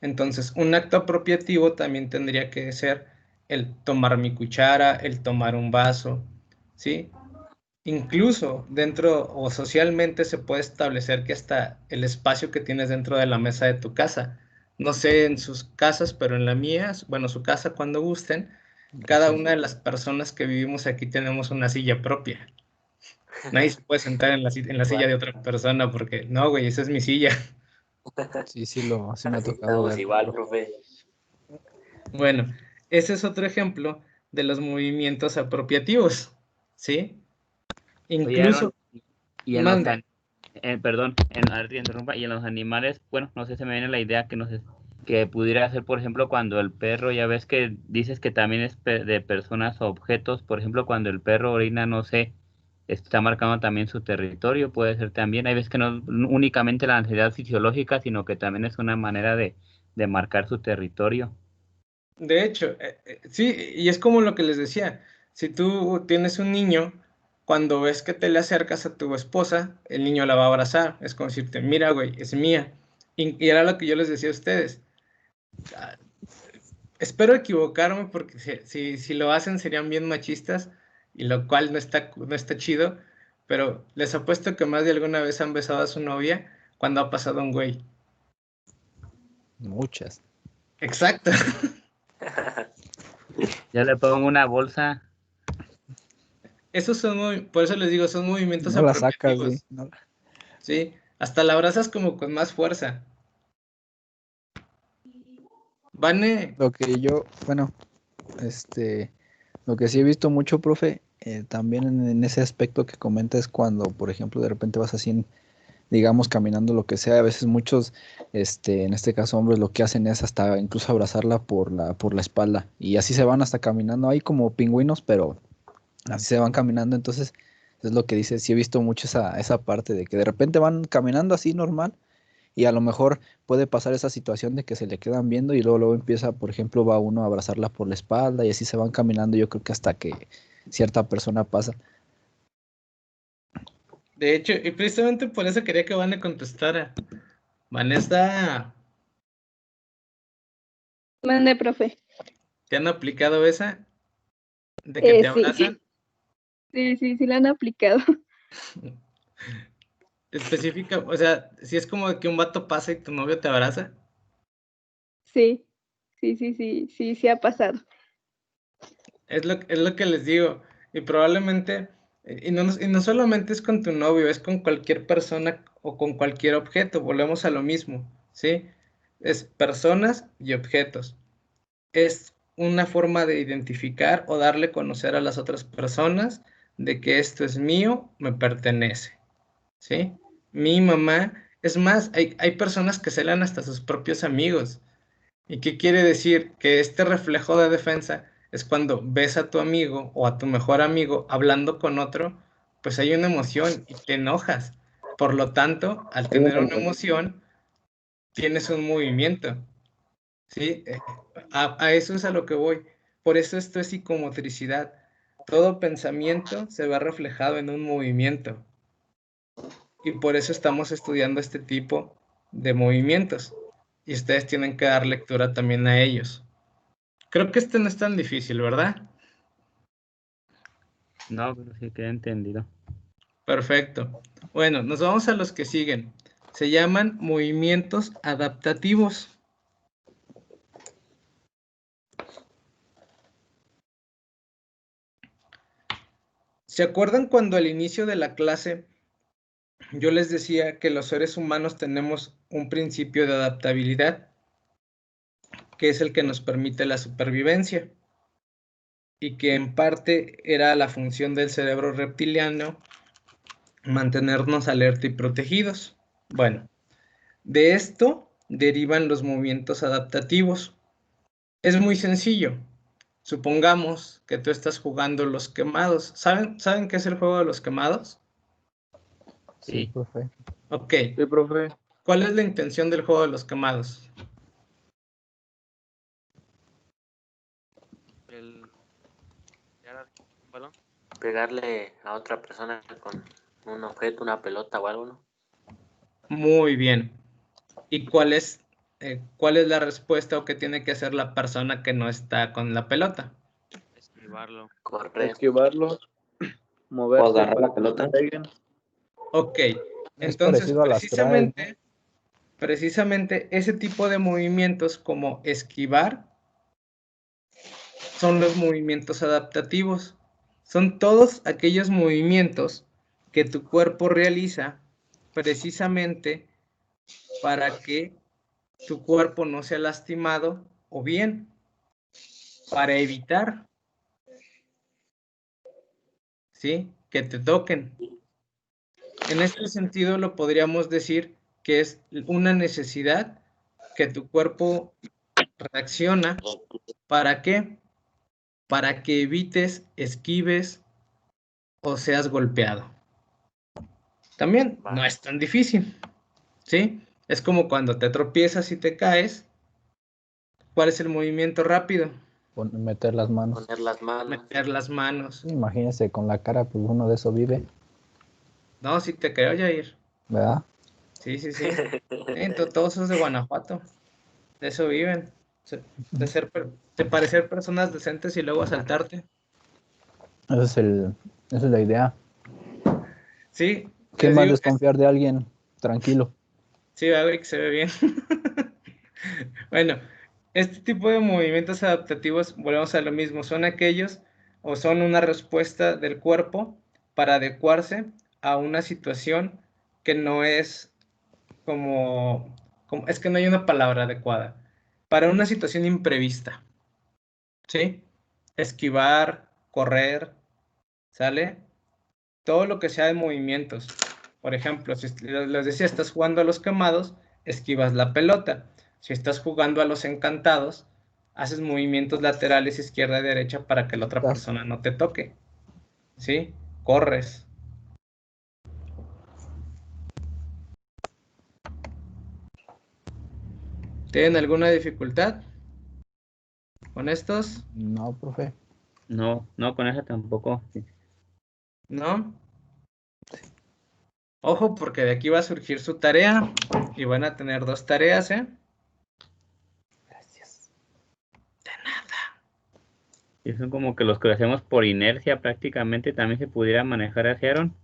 [SPEAKER 2] Entonces, un acto apropiativo también tendría que ser el tomar mi cuchara, el tomar un vaso, ¿sí? Incluso dentro o socialmente se puede establecer que hasta el espacio que tienes dentro de la mesa de tu casa, no sé en sus casas, pero en la mía, bueno, su casa cuando gusten, cada una de las personas que vivimos aquí tenemos una silla propia. Nadie se puede sentar en la silla de otra persona porque, no, güey, esa es mi silla.
[SPEAKER 5] Sí me ha
[SPEAKER 6] Así
[SPEAKER 5] tocado
[SPEAKER 6] estamos
[SPEAKER 5] verlo.
[SPEAKER 6] igual, profe.
[SPEAKER 2] Bueno, ese es otro ejemplo de los movimientos apropiativos, ¿sí?
[SPEAKER 1] Oye, Aaron,
[SPEAKER 2] Incluso,
[SPEAKER 1] y en
[SPEAKER 2] mande.
[SPEAKER 1] perdón, a ver, te interrumpa, y en los animales, bueno, no sé, se me viene la idea que pudiera ser, por ejemplo, cuando el perro, ya ves que dices que también es de personas o objetos, por ejemplo, cuando el perro orina, no sé, está marcando también su territorio, puede ser también, hay veces que no es únicamente la necesidad fisiológica, sino que también es una manera de marcar su territorio.
[SPEAKER 2] De hecho, sí, y es como lo que les decía, si tú tienes un niño cuando ves que te le acercas a tu esposa, el niño la va a abrazar. Es como decirte, mira, güey, es mía. Y era lo que yo les decía a ustedes. Espero equivocarme porque si lo hacen serían bien machistas, y lo cual no está chido, pero les apuesto que más de alguna vez han besado a su novia cuando ha pasado un güey.
[SPEAKER 5] Muchas.
[SPEAKER 2] Exacto.
[SPEAKER 1] Yo le pongo una bolsa.
[SPEAKER 2] Esos son, por eso les digo, son movimientos
[SPEAKER 5] No la sacas,
[SPEAKER 2] apropiativos.
[SPEAKER 5] sí. No.
[SPEAKER 2] Sí, hasta la abrazas como con más fuerza. Vane,
[SPEAKER 5] Lo que yo, bueno, lo que sí he visto mucho, profe, también en ese aspecto que comenta es cuando, por ejemplo, de repente vas así, digamos, caminando, lo que sea, a veces muchos, en este caso hombres, lo que hacen es hasta incluso abrazarla por la espalda, y así se van hasta caminando, ahí como pingüinos, pero así se van caminando. Entonces es lo que dice, sí he visto mucho esa parte de que de repente van caminando así normal, y a lo mejor puede pasar esa situación de que se le quedan viendo y luego empieza, por ejemplo, va uno a abrazarla por la espalda y así se van caminando, yo creo que hasta que cierta persona pasa.
[SPEAKER 2] de hecho, y precisamente por eso quería que Vane contestara. Vanessa,
[SPEAKER 8] Mande, profe.
[SPEAKER 2] ¿te han aplicado esa de que te
[SPEAKER 8] Sí,
[SPEAKER 2] abrazan?
[SPEAKER 8] sí la han aplicado.
[SPEAKER 2] Específica, o sea, si es como que un vato pasa y tu novio te abraza.
[SPEAKER 8] Sí ha pasado.
[SPEAKER 2] Es lo que les digo. Y probablemente, y no solamente es con tu novio, es con cualquier persona o con cualquier objeto. Volvemos a lo mismo, ¿sí? Es personas y objetos. Es una forma de identificar o darle a conocer a las otras personas de que esto es mío, me pertenece, ¿sí? Mi mamá, es más, hay personas que celan hasta sus propios amigos. ¿Y qué quiere decir? Que este reflejo de defensa es cuando ves a tu amigo o a tu mejor amigo hablando con otro, pues hay una emoción y te enojas. Por lo tanto, al tener una emoción, tienes un movimiento, ¿sí? A eso es a lo que voy. Por eso esto es psicomotricidad. Todo pensamiento se ve reflejado en un movimiento. Y por eso estamos estudiando este tipo de movimientos. Y ustedes tienen que dar lectura también a ellos. Creo que este no es tan difícil, ¿verdad?
[SPEAKER 1] No, pero sí queda entendido.
[SPEAKER 2] Perfecto. Bueno, nos vamos a los que siguen. Se llaman movimientos adaptativos. ¿Se acuerdan cuando al inicio de la clase yo les decía que los seres humanos tenemos un principio de adaptabilidad, que es el que nos permite la supervivencia, y que en parte era la función del cerebro reptiliano mantenernos alerta y protegidos? Bueno, de esto derivan los movimientos adaptativos. Es muy sencillo. Supongamos que tú estás jugando los quemados. ¿Saben qué es el juego de los quemados?
[SPEAKER 5] Sí,
[SPEAKER 1] Sí.
[SPEAKER 5] profe.
[SPEAKER 2] Ok.
[SPEAKER 4] Sí, profe.
[SPEAKER 2] ¿Cuál es la intención del juego de los quemados?
[SPEAKER 3] El... ¿Un balón?
[SPEAKER 6] Pegarle a otra persona con un objeto, una pelota o algo, ¿no?
[SPEAKER 2] Muy bien. ¿Y cuál es la respuesta o qué tiene que hacer la persona que no está con la pelota?
[SPEAKER 3] Esquivarlo.
[SPEAKER 6] Correr.
[SPEAKER 4] Esquivarlo, moverse
[SPEAKER 6] agarrar
[SPEAKER 4] para
[SPEAKER 6] la
[SPEAKER 4] que no
[SPEAKER 6] pelota.
[SPEAKER 4] te peguen.
[SPEAKER 2] Ok.
[SPEAKER 5] Es
[SPEAKER 2] Entonces,
[SPEAKER 5] parecido a las traes, ¿no?
[SPEAKER 2] precisamente ese tipo de movimientos como esquivar son los movimientos adaptativos. Son todos aquellos movimientos que tu cuerpo realiza precisamente para que tu cuerpo no sea lastimado, o bien para evitar, ¿sí?, que te toquen. En este sentido lo podríamos decir que es una necesidad que tu cuerpo reacciona. ¿Para qué? Para que evites, esquives o seas golpeado. También no es tan difícil, ¿sí? Es como cuando te tropiezas y te caes. ¿Cuál es el movimiento rápido?
[SPEAKER 5] Meter las manos.
[SPEAKER 6] Poner las manos.
[SPEAKER 2] Meter las manos.
[SPEAKER 5] Imagínese, con la cara, pues uno de eso vive,
[SPEAKER 2] No, sí te creo, Jair.
[SPEAKER 5] ¿verdad?
[SPEAKER 2] Sí. Todos esos de Guanajuato. De eso viven. De parecer personas decentes y luego asaltarte.
[SPEAKER 5] Esa es la idea.
[SPEAKER 2] Sí.
[SPEAKER 5] ¿Qué
[SPEAKER 2] les
[SPEAKER 5] más
[SPEAKER 2] digo que
[SPEAKER 5] desconfiar de alguien? Tranquilo.
[SPEAKER 2] sí, güey, que se ve bien. Bueno, este tipo de movimientos adaptativos, volvemos a lo mismo, son aquellos o son una respuesta del cuerpo para adecuarse a una situación que no es es que no hay una palabra adecuada, para una situación imprevista, ¿sí? Esquivar, correr, ¿sale? Todo lo que sea de movimientos. Por ejemplo, si les decía, estás jugando a los quemados, esquivas la pelota. Si estás jugando a los encantados, haces movimientos laterales izquierda y derecha para que la otra persona no te toque. ¿Sí? Corres. ¿Tienen alguna dificultad con estos?
[SPEAKER 5] No, profe.
[SPEAKER 1] No, con esa tampoco.
[SPEAKER 2] ¿No? Ojo, porque de aquí va a surgir su tarea y van a tener 2 tareas, ¿eh?
[SPEAKER 5] Gracias.
[SPEAKER 2] De nada.
[SPEAKER 1] Y son como que los que lo hacemos por inercia prácticamente también se pudiera manejar hacia Aaron.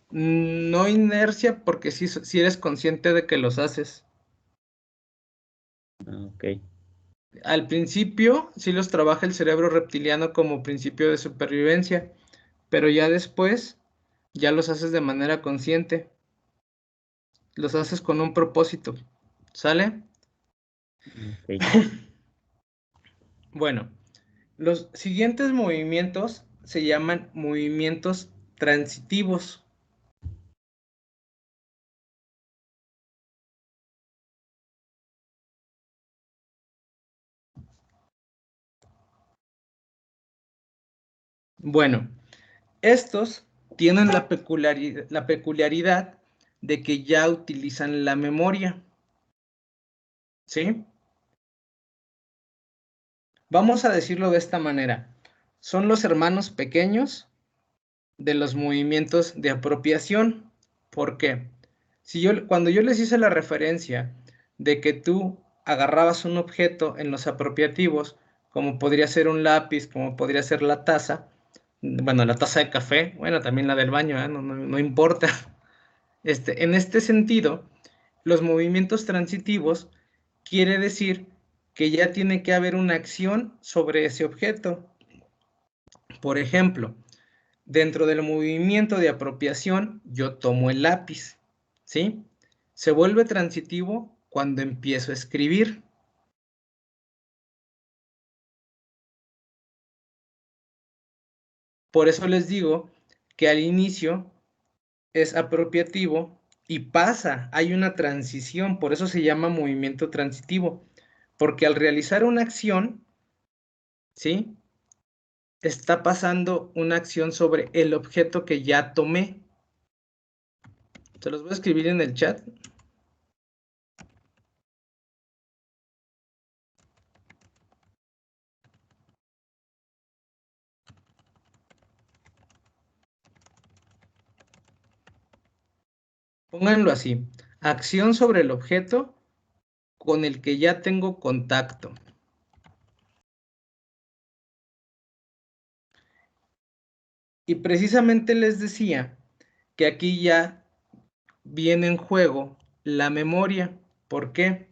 [SPEAKER 2] No inercia, porque si eres consciente de que los haces.
[SPEAKER 1] Ok.
[SPEAKER 2] Al principio sí los trabaja el cerebro reptiliano como principio de supervivencia, pero ya después ya los haces de manera consciente. Los haces con un propósito. ¿Sale?
[SPEAKER 1] Ok.
[SPEAKER 2] Bueno, los siguientes movimientos se llaman movimientos transitivos. Bueno, estos tienen la peculiaridad de que ya utilizan la memoria. ¿Sí? Vamos a decirlo de esta manera. Son los hermanos pequeños de los movimientos de apropiación. ¿Por qué? Cuando yo les hice la referencia de que tú agarrabas un objeto en los apropiativos, como podría ser un lápiz, como podría ser la taza, bueno, la taza de café, bueno, también la del baño, no importa. En este sentido, los movimientos transitivos quiere decir que ya tiene que haber una acción sobre ese objeto. Por ejemplo, dentro del movimiento de apropiación, yo tomo el lápiz, ¿sí? Se vuelve transitivo cuando empiezo a escribir. Por eso les digo que al inicio es apropiativo y pasa, hay una transición, por eso se llama movimiento transitivo, porque al realizar una acción, ¿sí? Está pasando una acción sobre el objeto que ya tomé. Se los voy a escribir en el chat. Pónganlo así. Acción sobre el objeto con el que ya tengo contacto. Y precisamente les decía que aquí ya viene en juego la memoria. ¿Por qué?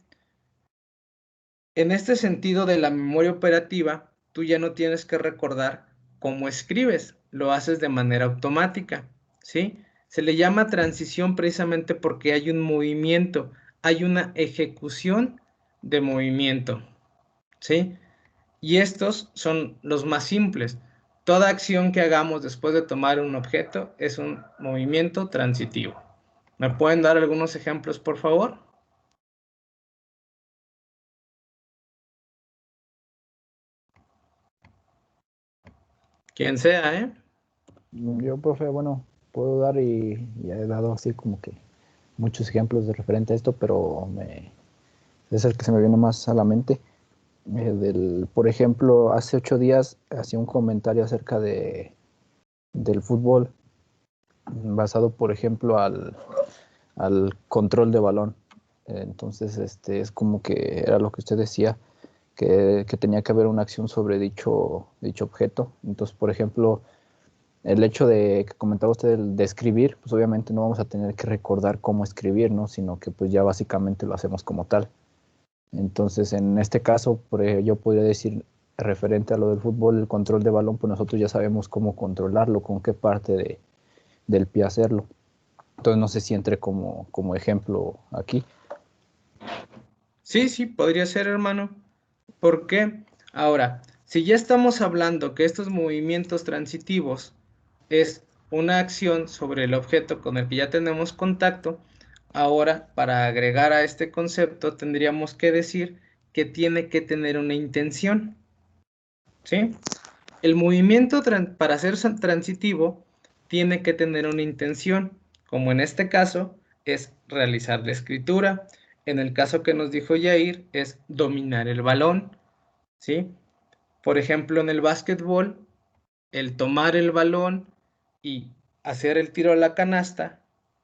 [SPEAKER 2] En este sentido de la memoria operativa, tú ya no tienes que recordar cómo escribes, lo haces de manera automática, ¿sí? Se le llama transición precisamente porque hay un movimiento, hay una ejecución de movimiento, ¿sí? Y estos son los más simples. Toda acción que hagamos después de tomar un objeto es un movimiento transitivo. ¿Me pueden dar algunos ejemplos, por favor? Quien sea, ¿eh?
[SPEAKER 5] Yo, profe, bueno, puedo dar y ya he dado así como que muchos ejemplos de referente a esto, pero es el que se me viene más a la mente. Por ejemplo, hace 8 días hacía un comentario acerca del fútbol, basado, por ejemplo, al control de balón. Entonces, es como que era lo que usted decía, que tenía que haber una acción sobre dicho objeto. Entonces, por ejemplo, el hecho de que comentaba usted de escribir, pues obviamente no vamos a tener que recordar cómo escribir, ¿no? Sino que pues ya básicamente lo hacemos como tal. Entonces, en este caso, yo podría decir, referente a lo del fútbol, el control de balón, pues nosotros ya sabemos cómo controlarlo, con qué parte del pie hacerlo. Entonces, no sé si entre como ejemplo aquí.
[SPEAKER 2] Sí, sí, podría ser, hermano. ¿Por qué? Ahora, si ya estamos hablando que estos movimientos transitivos es una acción sobre el objeto con el que ya tenemos contacto, ahora para agregar a este concepto tendríamos que decir que tiene que tener una intención, ¿sí? El movimiento para ser transitivo tiene que tener una intención, como en este caso es realizar la escritura. En el caso que nos dijo Yair es dominar el balón, ¿sí? Por ejemplo, en el básquetbol, el tomar el balón y hacer el tiro a la canasta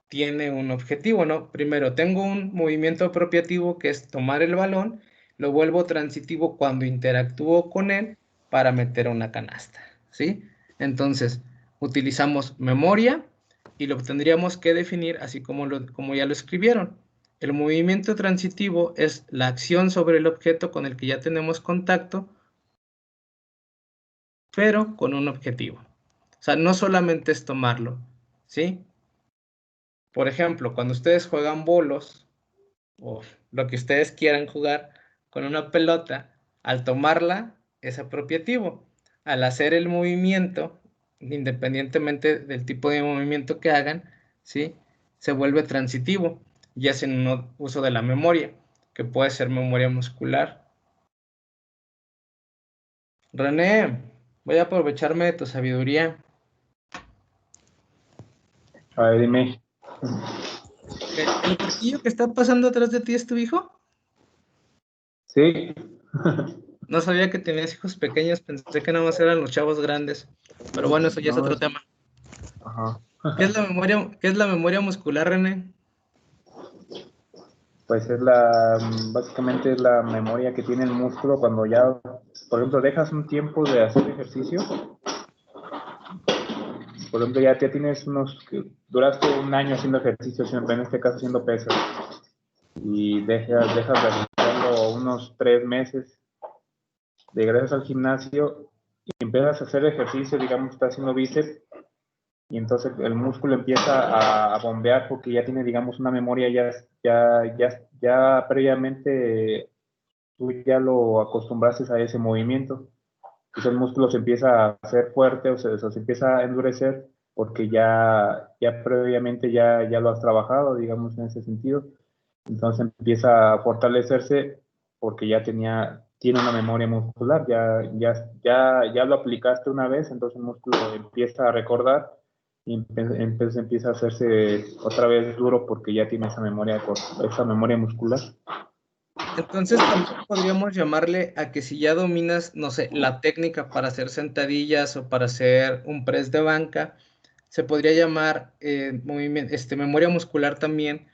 [SPEAKER 2] tiene un objetivo, ¿no? Primero, tengo un movimiento apropiativo que es tomar el balón, lo vuelvo transitivo cuando interactúo con él para meter una canasta, ¿sí? Entonces, utilizamos memoria y lo tendríamos que definir así como ya lo escribieron. El movimiento transitivo es la acción sobre el objeto con el que ya tenemos contacto, pero con un objetivo. O sea, no solamente es tomarlo, ¿sí? Por ejemplo, cuando ustedes juegan bolos o lo que ustedes quieran jugar con una pelota, al tomarla es apropiativo. Al hacer el movimiento, independientemente del tipo de movimiento que hagan, ¿sí? Se vuelve transitivo y hacen un uso de la memoria, que puede ser memoria muscular. René, voy a aprovecharme de tu sabiduría.
[SPEAKER 9] A ver, dime.
[SPEAKER 2] ¿El huerquillo que está pasando atrás de ti es tu hijo?
[SPEAKER 9] Sí.
[SPEAKER 2] No sabía que tenías hijos pequeños, pensé que nada más eran los chavos grandes. Pero bueno, eso ya es
[SPEAKER 9] No,
[SPEAKER 2] otro tema.
[SPEAKER 9] ajá.
[SPEAKER 2] ¿Qué es la memoria muscular, René?
[SPEAKER 9] Pues básicamente es la memoria que tiene el músculo cuando ya, por ejemplo, dejas un tiempo de hacer ejercicio. Por ejemplo, ya tienes duraste un año haciendo ejercicio, siempre en este caso haciendo pesas, y dejas de hacerlo unos 3 meses, regresas al gimnasio y empiezas a hacer ejercicio, digamos, estás haciendo bíceps, y entonces el músculo empieza a bombear porque ya tiene, digamos, una memoria ya previamente, tú ya lo acostumbraste a ese movimiento. Entonces el músculo se empieza a hacer fuerte, o se empieza a endurecer porque ya previamente ya lo has trabajado, digamos, en ese sentido. Entonces empieza a fortalecerse porque tiene una memoria muscular, ya lo aplicaste una vez, entonces el músculo empieza a recordar y empieza a hacerse otra vez duro porque ya tiene esa memoria muscular.
[SPEAKER 2] Entonces también podríamos llamarle a que si ya dominas, no sé, la técnica para hacer sentadillas o para hacer un press de banca, se podría llamar memoria muscular también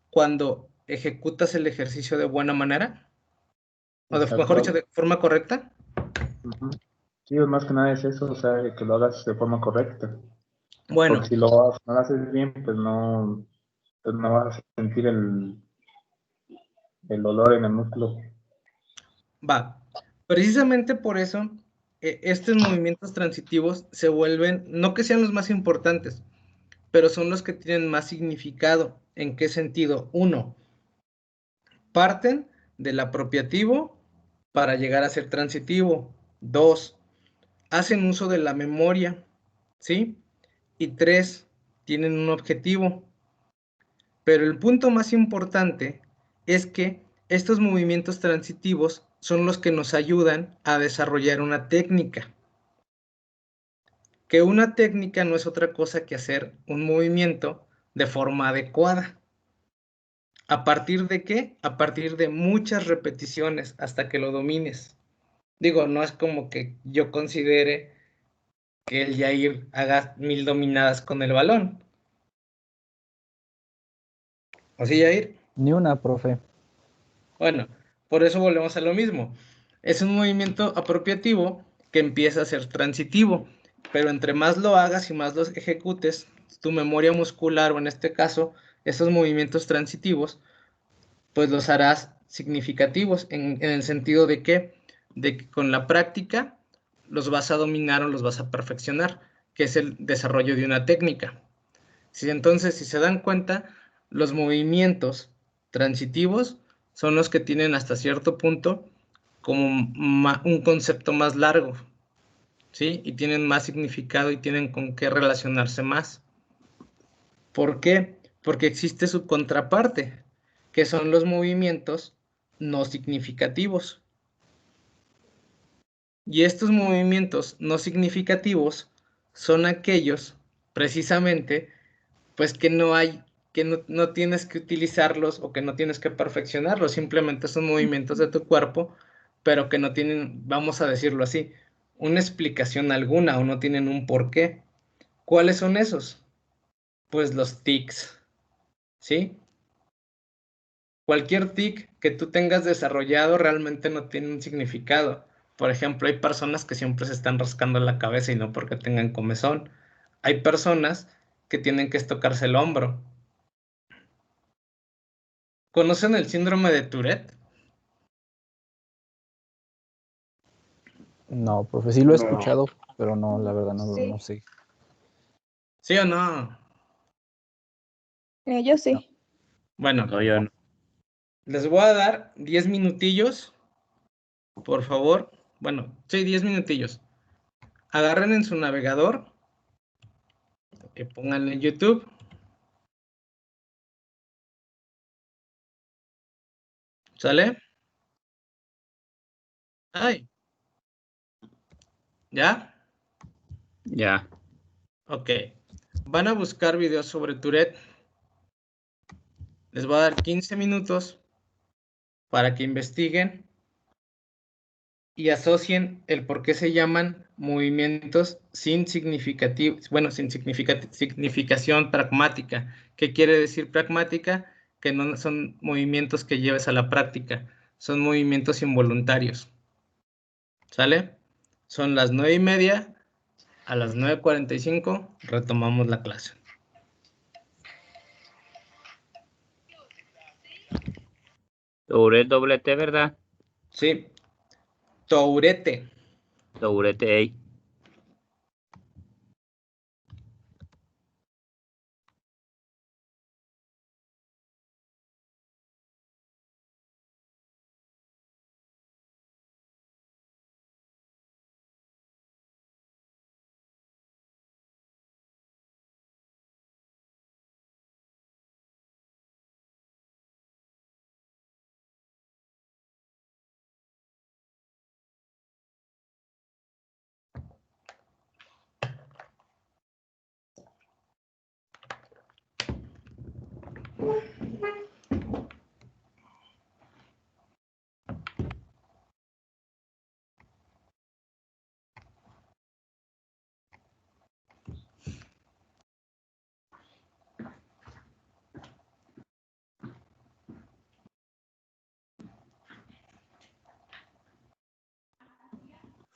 [SPEAKER 2] cuando ejecutas el ejercicio de buena manera, o mejor dicho,
[SPEAKER 9] Exacto.
[SPEAKER 2] de forma correcta.
[SPEAKER 9] Ujú. Sí, más que nada es eso, o sea, que lo hagas de forma correcta.
[SPEAKER 2] Bueno,
[SPEAKER 9] Porque si no lo haces bien, pues no vas a sentir el dolor en el músculo.
[SPEAKER 2] va. Precisamente por eso, estos movimientos transitivos se vuelven, no que sean los más importantes, pero son los que tienen más significado. ¿En qué sentido? Uno, parten del apropiativo para llegar a ser transitivo. Dos, hacen uso de la memoria, ¿sí? Y tres, tienen un objetivo. Pero el punto más importante es que estos movimientos transitivos son los que nos ayudan a desarrollar una técnica. Que una técnica no es otra cosa que hacer un movimiento de forma adecuada. ¿A partir de qué? A partir de muchas repeticiones hasta que lo domines. Digo, no es como que yo considere que el Jair haga 1000 dominadas con el balón. ¿O sí, Jair?
[SPEAKER 5] Ni una, profe.
[SPEAKER 2] Bueno, por eso volvemos a lo mismo. Es un movimiento apropiativo que empieza a ser transitivo, pero entre más lo hagas y más los ejecutes, tu memoria muscular, o en este caso, esos movimientos transitivos, pues los harás significativos en el sentido de que con la práctica los vas a dominar o los vas a perfeccionar, que es el desarrollo de una técnica. Si entonces, si se dan cuenta, los movimientos transitivos son los que tienen hasta cierto punto como un concepto más largo, ¿sí? Y tienen más significado y tienen con qué relacionarse más. ¿Por qué? Porque existe su contraparte, que son los movimientos no significativos. Y estos movimientos no significativos son aquellos, precisamente, pues que no tienes que utilizarlos o que no tienes que perfeccionarlos, simplemente son movimientos de tu cuerpo, pero que no tienen, vamos a decirlo así, una explicación alguna o no tienen un porqué. ¿Cuáles son esos? Pues los tics, ¿sí? Cualquier tic que tú tengas desarrollado realmente no tiene un significado. Por ejemplo, hay personas que siempre se están rascando la cabeza y no porque tengan comezón. Hay personas que tienen que estocarse el hombro. ¿Conocen el síndrome de Tourette?
[SPEAKER 5] No, profe, sí lo he
[SPEAKER 4] No.
[SPEAKER 5] escuchado, pero no, la verdad no,
[SPEAKER 8] Sí.
[SPEAKER 5] no sé.
[SPEAKER 2] ¿Sí o no?
[SPEAKER 8] Yo sí.
[SPEAKER 2] Bueno,
[SPEAKER 1] No, yo no.
[SPEAKER 2] les voy a dar 10 minutillos, por favor. Bueno, sí, 10 minutillos. Agarren en su navegador, pónganle en YouTube. ¿Sale? Ay, ¿ya?
[SPEAKER 1] Ya.
[SPEAKER 2] Ok. Van a buscar videos sobre Tourette. Les voy a dar 15 minutos para que investiguen y asocien el por qué se llaman movimientos sin bueno, sin significación pragmática. ¿Qué quiere decir pragmática? Que no son movimientos que lleves a la práctica, son movimientos involuntarios. ¿Sale? Son las 9:30, a las 9:45 retomamos la clase.
[SPEAKER 1] Tourette doble T, ¿verdad?
[SPEAKER 2] Sí, Tourette.
[SPEAKER 1] Tourette, ey.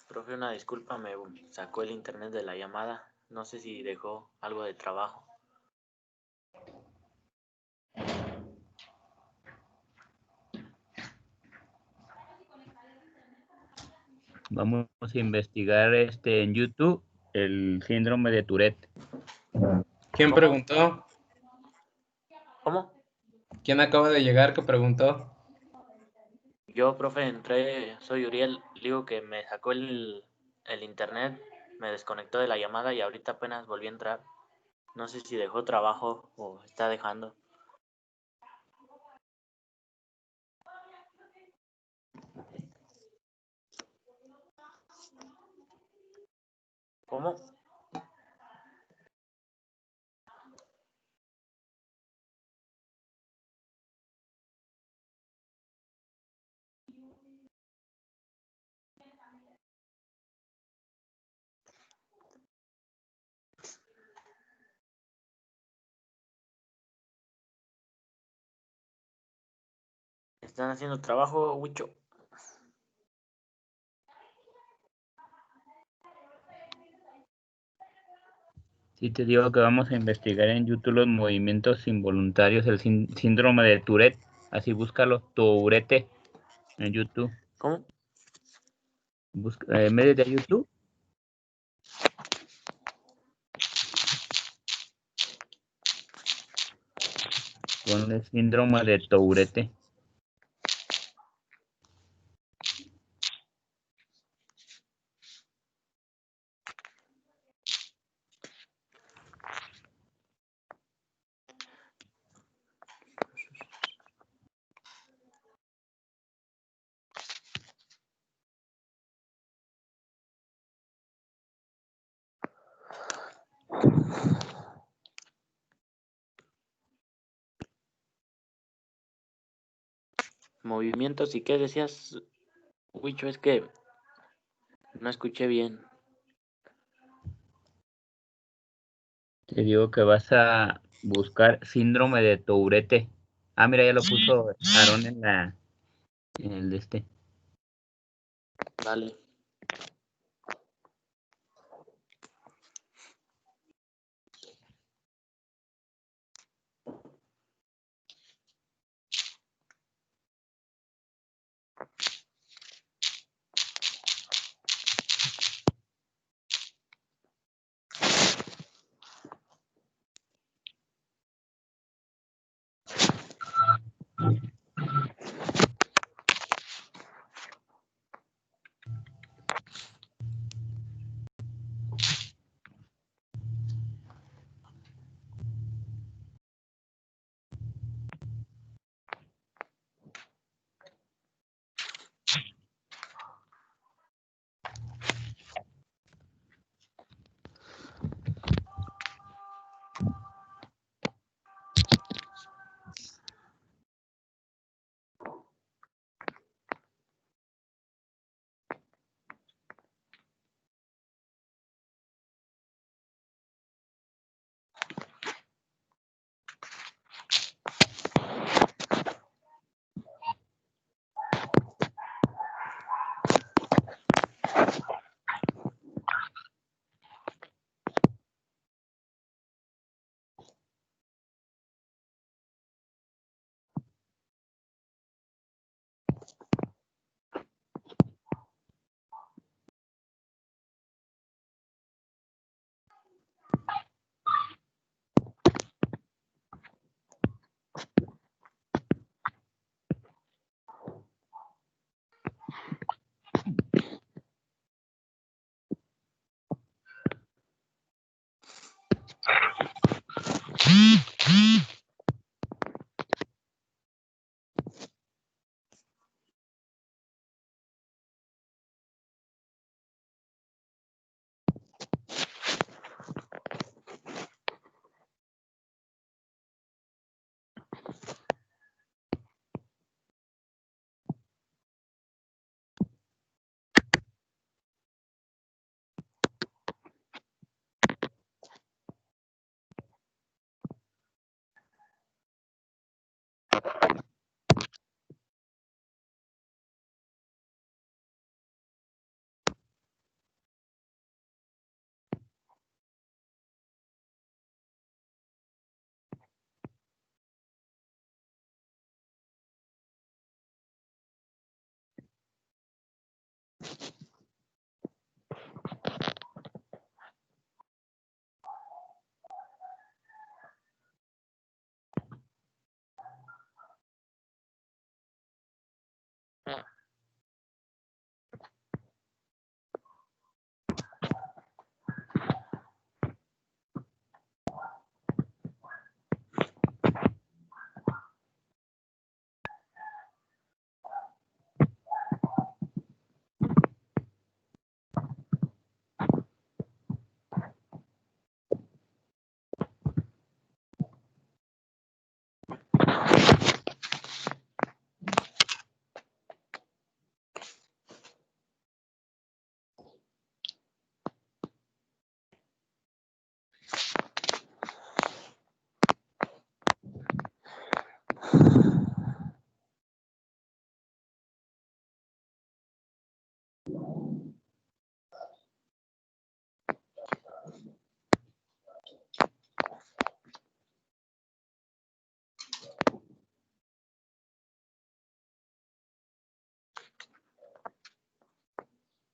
[SPEAKER 6] Profe, una disculpa, me sacó el internet de la llamada. No sé si dejó algo de trabajo.
[SPEAKER 1] Vamos a investigar en YouTube el síndrome de Tourette.
[SPEAKER 2] ¿Quién
[SPEAKER 6] ¿Cómo?
[SPEAKER 2] preguntó?
[SPEAKER 6] ¿Cómo?
[SPEAKER 2] ¿Quién acaba de llegar que preguntó?
[SPEAKER 6] Yo, profe, entré, soy Uriel, digo que me sacó el internet, me desconectó de la llamada y ahorita apenas volví a entrar. No sé si dejó trabajo o está dejando. ¿Cómo? ¿Están haciendo trabajo, Huicho?
[SPEAKER 1] Sí, te digo que vamos a investigar en YouTube los movimientos involuntarios, el síndrome de Tourette. Así búscalo, Tourette, en YouTube.
[SPEAKER 6] ¿Cómo?
[SPEAKER 1] Busca, métete a YouTube. Ponle síndrome de Tourette.
[SPEAKER 6] Movimientos, ¿y qué decías, Huicho? Es que no escuché bien.
[SPEAKER 1] Te digo que vas a buscar síndrome de Tourette. Ah, mira, ya lo puso Aarón en el de este.
[SPEAKER 6] Vale.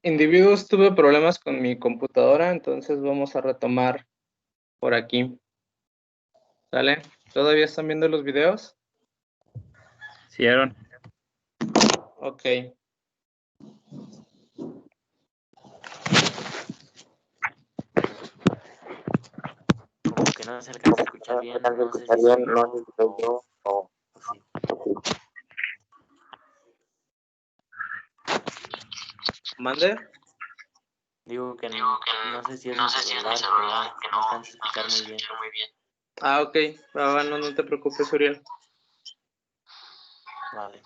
[SPEAKER 2] individuos, tuve problemas con mi computadora, entonces vamos a retomar por aquí. ¿Sale? ¿Todavía están viendo los videos?
[SPEAKER 1] Sí, Aaron.
[SPEAKER 2] Ok.
[SPEAKER 6] Como que no se alcanza a escuchar bien, no sé si soy yo o sí.
[SPEAKER 2] ¿Mande?
[SPEAKER 6] Digo que no sé si es mi celular, que no alcanza a escuchar muy bien.
[SPEAKER 2] Ah, ok. No te preocupes, Uriel.
[SPEAKER 6] Vale.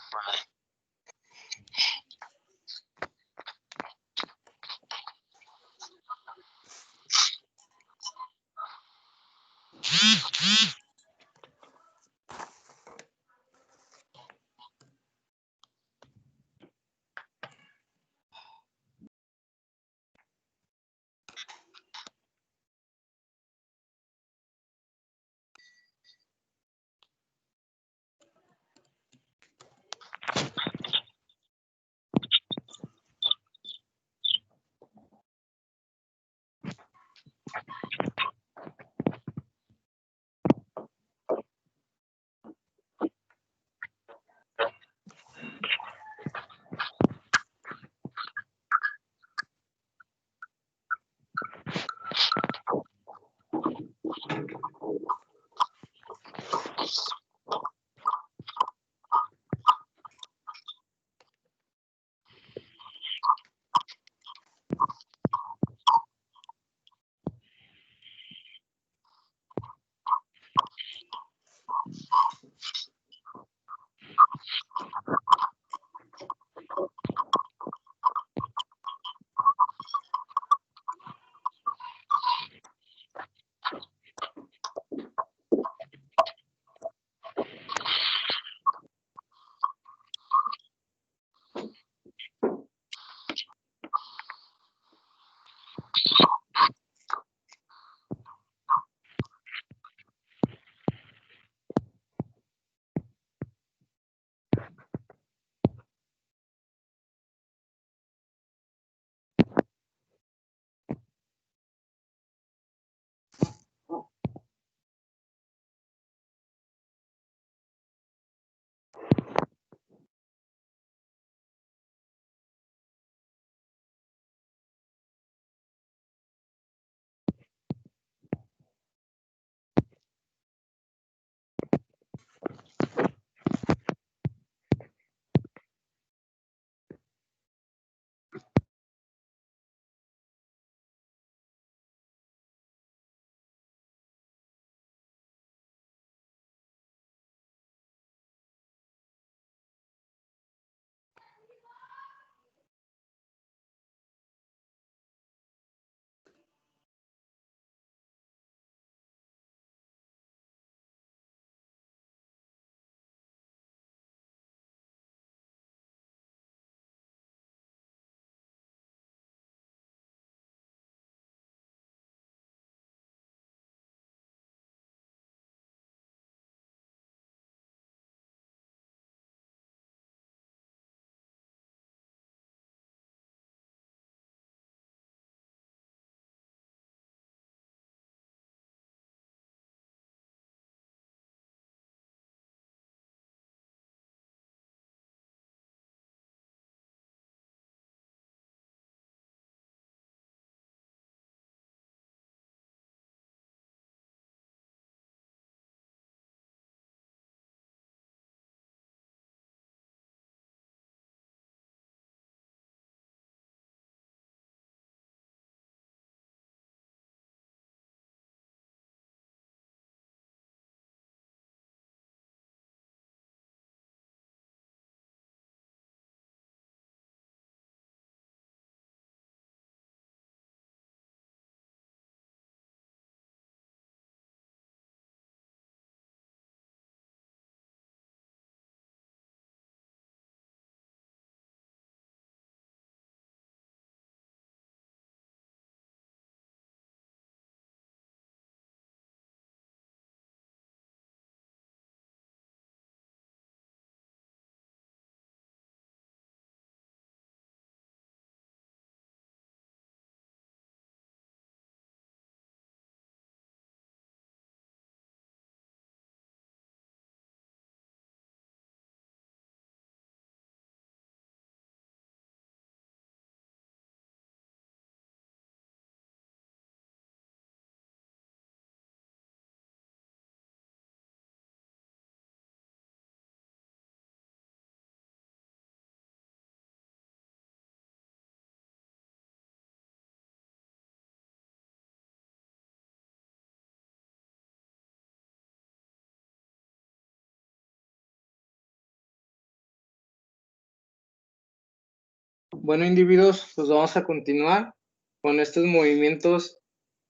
[SPEAKER 2] Bueno, individuos, pues vamos a continuar con estos movimientos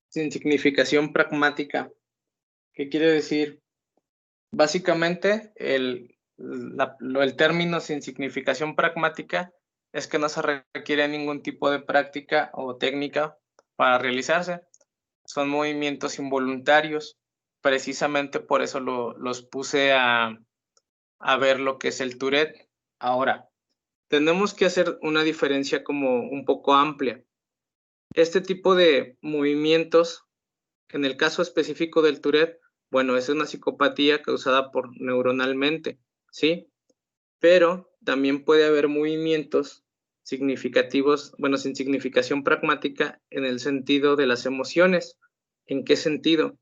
[SPEAKER 2] sin significación pragmática. ¿Qué quiere decir? Básicamente, el término sin significación pragmática es que no se requiere ningún tipo de práctica o técnica para realizarse. Son movimientos involuntarios. Precisamente por eso los puse a ver lo que es el Tourette. Ahora, tenemos que hacer una diferencia como un poco amplia. Este tipo de movimientos, en el caso específico del Tourette, bueno, es una psicopatía causada neuronalmente, ¿sí? Pero también puede haber movimientos significativos, bueno, sin significación pragmática en el sentido de las emociones. ¿En qué sentido?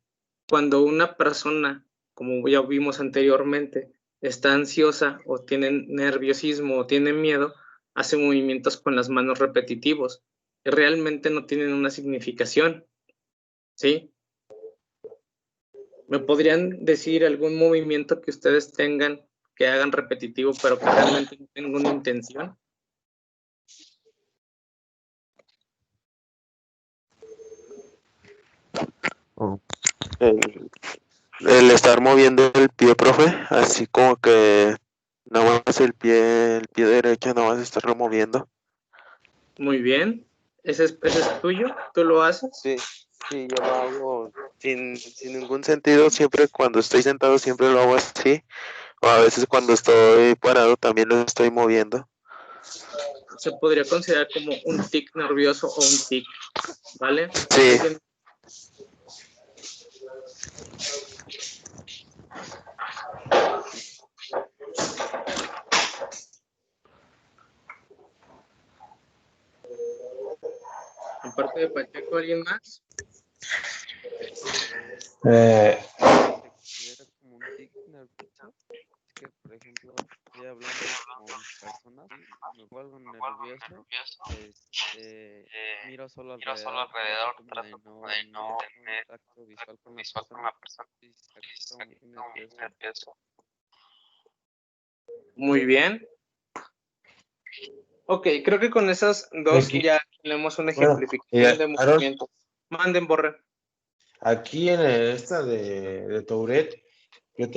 [SPEAKER 2] Cuando una persona, como ya vimos anteriormente, está ansiosa o tiene nerviosismo o tiene miedo, hace movimientos con las manos repetitivos que realmente no tienen una significación, ¿sí? ¿Me podrían decir algún movimiento que ustedes tengan que hagan repetitivo, pero que realmente no tengan una intención?
[SPEAKER 3] El estar moviendo el pie, profe, así como que nada más el pie derecho, nada más estarlo moviendo.
[SPEAKER 2] Muy bien. ¿Ese es tuyo? ¿Tú lo haces?
[SPEAKER 3] Sí, yo lo hago sin ningún sentido, siempre cuando estoy sentado siempre lo hago así, o a veces cuando estoy parado también lo estoy moviendo.
[SPEAKER 2] Se podría considerar como un tic nervioso o un tic, ¿vale?
[SPEAKER 3] Sí.
[SPEAKER 2] Aparte de Pacheco, ¿alguien más?
[SPEAKER 3] Como un tic nervioso, que por ejemplo estoy hablando con personas, me vuelvo nervioso, miro solo alrededor, trato como de no tener contacto visual con la persona, y está muy nervioso.
[SPEAKER 2] Muy bien. Ok, creo que con esas dos
[SPEAKER 7] Aquí.
[SPEAKER 2] ya tenemos una ejemplificación de movimientos. Manden, Borre.
[SPEAKER 7] Aquí en esta de Tourette, yo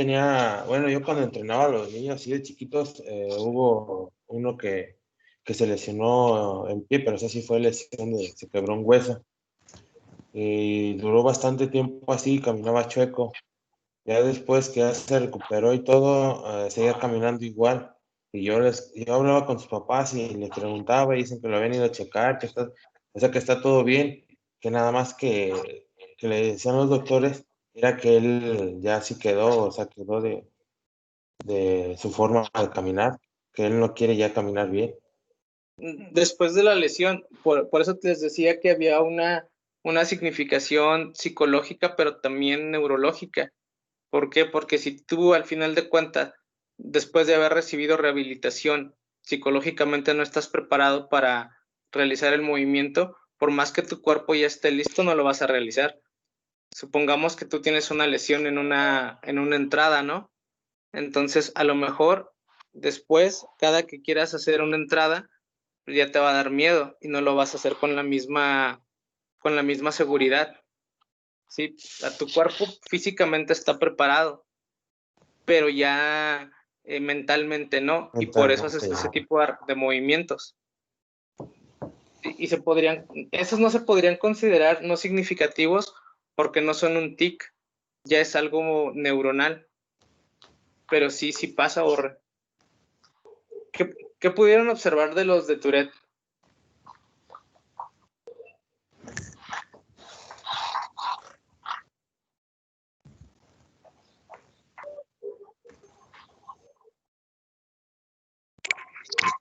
[SPEAKER 7] cuando entrenaba a los niños así de chiquitos, hubo uno que se lesionó en pie, pero esa sí fue lesión se quebró un hueso. Y duró bastante tiempo así, caminaba chueco. Ya después que ya se recuperó y todo, seguía caminando igual. Y yo hablaba con sus papás y les preguntaba y dicen que lo habían ido a checar, que está todo bien, que nada más que le decían los doctores era que él ya sí quedó, o sea, quedó de su forma de caminar, que él no quiere ya caminar bien.
[SPEAKER 2] Después de la lesión, por eso les decía que había una significación psicológica, pero también neurológica. ¿Por qué? Porque si tú al final de cuentas, después de haber recibido rehabilitación, psicológicamente no estás preparado para realizar el movimiento, por más que tu cuerpo ya esté listo, no lo vas a realizar. Supongamos que tú tienes una lesión en una entrada, ¿no? Entonces, a lo mejor después, cada que quieras hacer una entrada, ya te va a dar miedo y no lo vas a hacer con la misma seguridad. Sí, a tu cuerpo físicamente está preparado, pero ya mentalmente no, y por eso haces ese tipo de movimientos. Y esos no se podrían considerar no significativos porque no son un tic, ya es algo neuronal, pero sí pasa, Borre. ¿Qué pudieron observar de los de Tourette?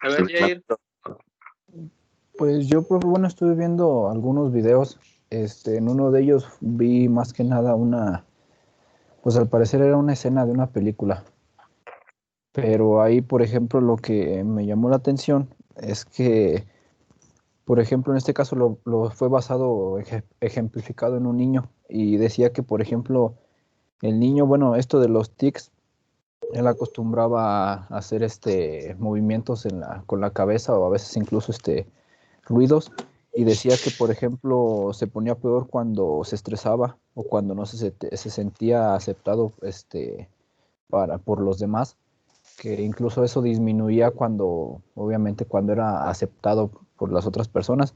[SPEAKER 2] A ver, Jair.
[SPEAKER 5] Pues yo, profe, estuve viendo algunos videos. En uno de ellos vi más que nada pues al parecer era una escena de una película. Pero ahí, por ejemplo, lo que me llamó la atención es que, por ejemplo, en este caso lo fue ejemplificado en un niño. Y decía que, por ejemplo, el niño, esto de los tics, él acostumbraba a hacer movimientos con la cabeza o a veces incluso ruidos, y decía que, por ejemplo, se ponía peor cuando se estresaba o cuando no se sentía aceptado por los demás, que incluso eso disminuía obviamente, cuando era aceptado por las otras personas,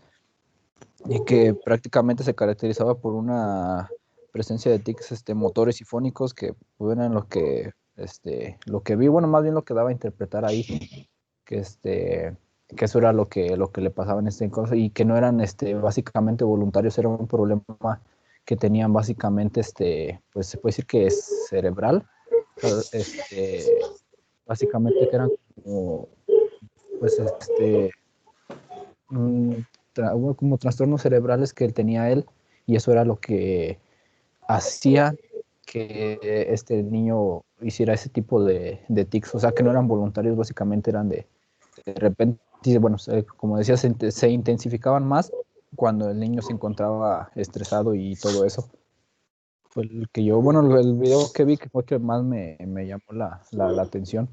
[SPEAKER 5] y que prácticamente se caracterizaba por una presencia de tics motores y fónicos que eran lo que vi, bueno, más bien lo que daba a interpretar ahí, que eso era lo que le pasaba en este caso, y que no eran básicamente voluntarios, era un problema que tenían básicamente, pues se puede decir que es cerebral, básicamente que eran como, pues hubo como trastornos cerebrales que tenía él, y eso era lo que hacía que este niño hiciera ese tipo de tics, o sea, que no eran voluntarios, básicamente eran de repente, bueno, como decía, se intensificaban más cuando el niño se encontraba estresado y todo eso. Fue el que yo, bueno, el video que vi que fue que más me llamó la atención.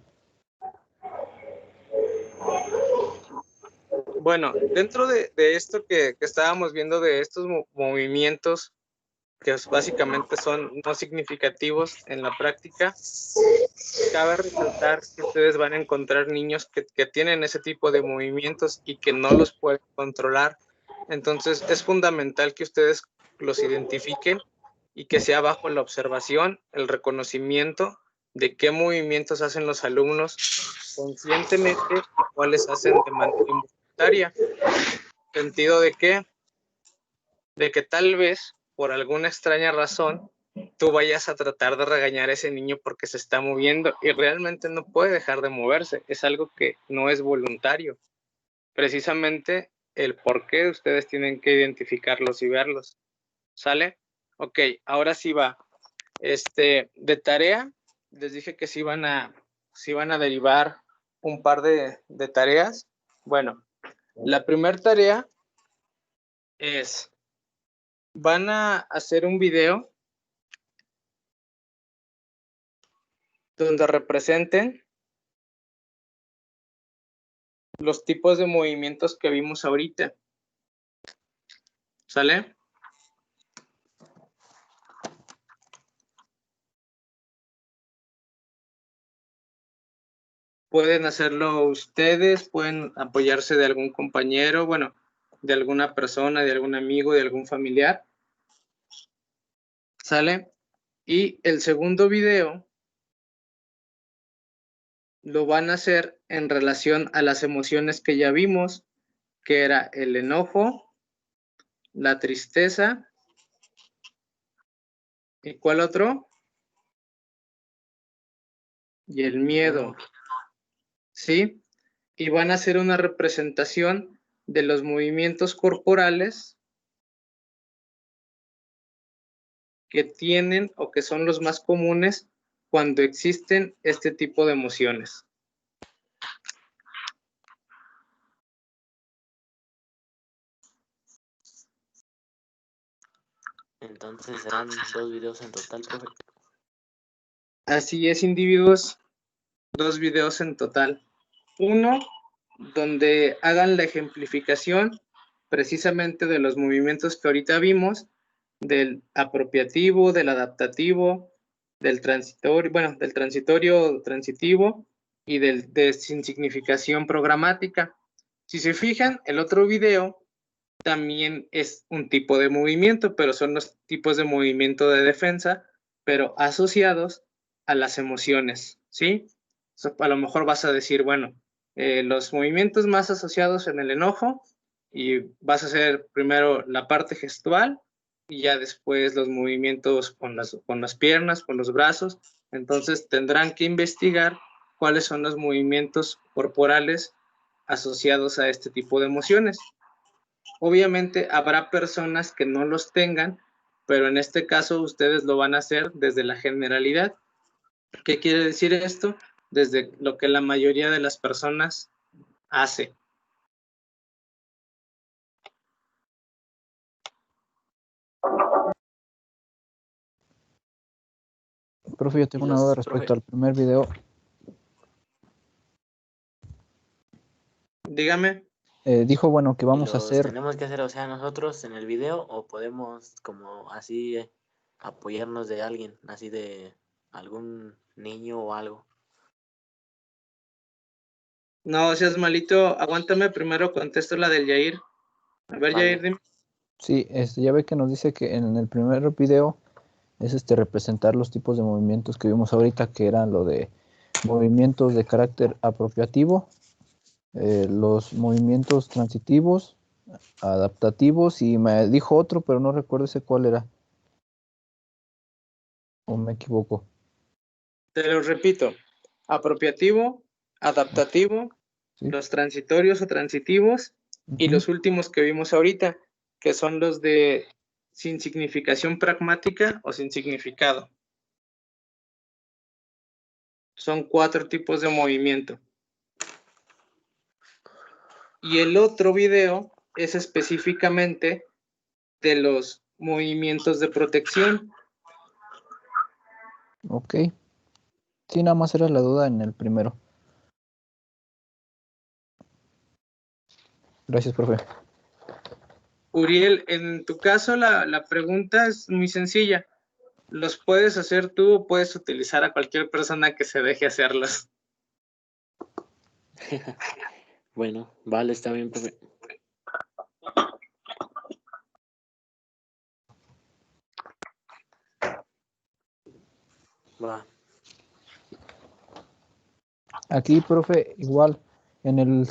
[SPEAKER 2] Bueno, dentro de esto que estábamos viendo, de estos movimientos que básicamente son no significativos en la práctica, cabe resaltar que ustedes van a encontrar niños que tienen ese tipo de movimientos y que no los pueden controlar. Entonces es fundamental que ustedes los identifiquen y que sea bajo la observación, el reconocimiento de qué movimientos hacen los alumnos conscientemente y cuáles hacen de manera involuntaria. ¿Sentido de qué? De que tal vez, por alguna extraña razón, tú vayas a tratar de regañar a ese niño porque se está moviendo y realmente no puede dejar de moverse. Es algo que no es voluntario. Precisamente el por qué ustedes tienen que identificarlos y verlos. ¿Sale? Ok, ahora sí va. De tarea, les dije que sí van a derivar un par de tareas. Bueno, la primera tarea es, van a hacer un video donde representen los tipos de movimientos que vimos ahorita. ¿Sale? Pueden hacerlo ustedes, pueden apoyarse de algún compañero, bueno, de alguna persona, de algún amigo, de algún familiar. ¿Sale? Y el segundo video lo van a hacer en relación a las emociones que ya vimos, que era el enojo, la tristeza, ¿y cuál otro? Y el miedo. ¿Sí? Y van a hacer una representación de los movimientos corporales que tienen o que son los más comunes cuando existen este tipo de emociones.
[SPEAKER 6] Entonces serán 2 videos en total, profe.
[SPEAKER 2] Así es, individuos, 2 videos en total. Uno, donde hagan la ejemplificación precisamente de los movimientos que ahorita vimos, del apropiativo, del adaptativo, del transitorio, transitivo y de sin significación programática. Si se fijan, el otro video también es un tipo de movimiento, pero son los tipos de movimiento de defensa, pero asociados a las emociones, ¿sí? A lo mejor vas a decir, bueno, los movimientos más asociados en el enojo, y vas a hacer primero la parte gestual y ya después los movimientos con las piernas, con los brazos. Entonces tendrán que investigar cuáles son los movimientos corporales asociados a este tipo de emociones. Obviamente habrá personas que no los tengan, pero en este caso ustedes lo van a hacer desde la generalidad. ¿Qué quiere decir esto? Desde lo que la mayoría de las personas hace.
[SPEAKER 5] Profe, yo tengo una duda respecto al primer video.
[SPEAKER 2] Dígame.
[SPEAKER 5] Dijo, bueno, que vamos a hacer...
[SPEAKER 6] ¿Tenemos que hacer, o sea, nosotros en el video o podemos como así apoyarnos de alguien, así de algún niño o algo?
[SPEAKER 2] No seas malito, aguántame, primero contesto la del Yair. A ver,
[SPEAKER 6] Vale.
[SPEAKER 2] Yair, dime.
[SPEAKER 5] Sí, ya ve que nos dice que en el primer video es representar los tipos de movimientos que vimos ahorita, que eran lo de movimientos de carácter apropiativo, los movimientos transitivos, adaptativos, y me dijo otro, pero no recuerdo ese cuál era. ¿O me equivoco?
[SPEAKER 2] Te lo repito. Apropiativo, adaptativo,
[SPEAKER 5] ¿Sí?
[SPEAKER 2] los transitorios o transitivos, y
[SPEAKER 5] Ujú.
[SPEAKER 2] los últimos que vimos ahorita, que son los de sin significación pragmática o sin significado. Son 4 tipos de movimiento. Y el otro video es específicamente de los movimientos de protección.
[SPEAKER 5] Ok. Sí, nada más era la duda en el primero. Gracias, profe.
[SPEAKER 2] Uriel, en tu caso la pregunta es muy sencilla. ¿Los puedes hacer tú o puedes utilizar a cualquier persona que se deje hacerlos?
[SPEAKER 6] Bueno, vale, está bien, profe. Va.
[SPEAKER 5] Aquí, profe, igual, en el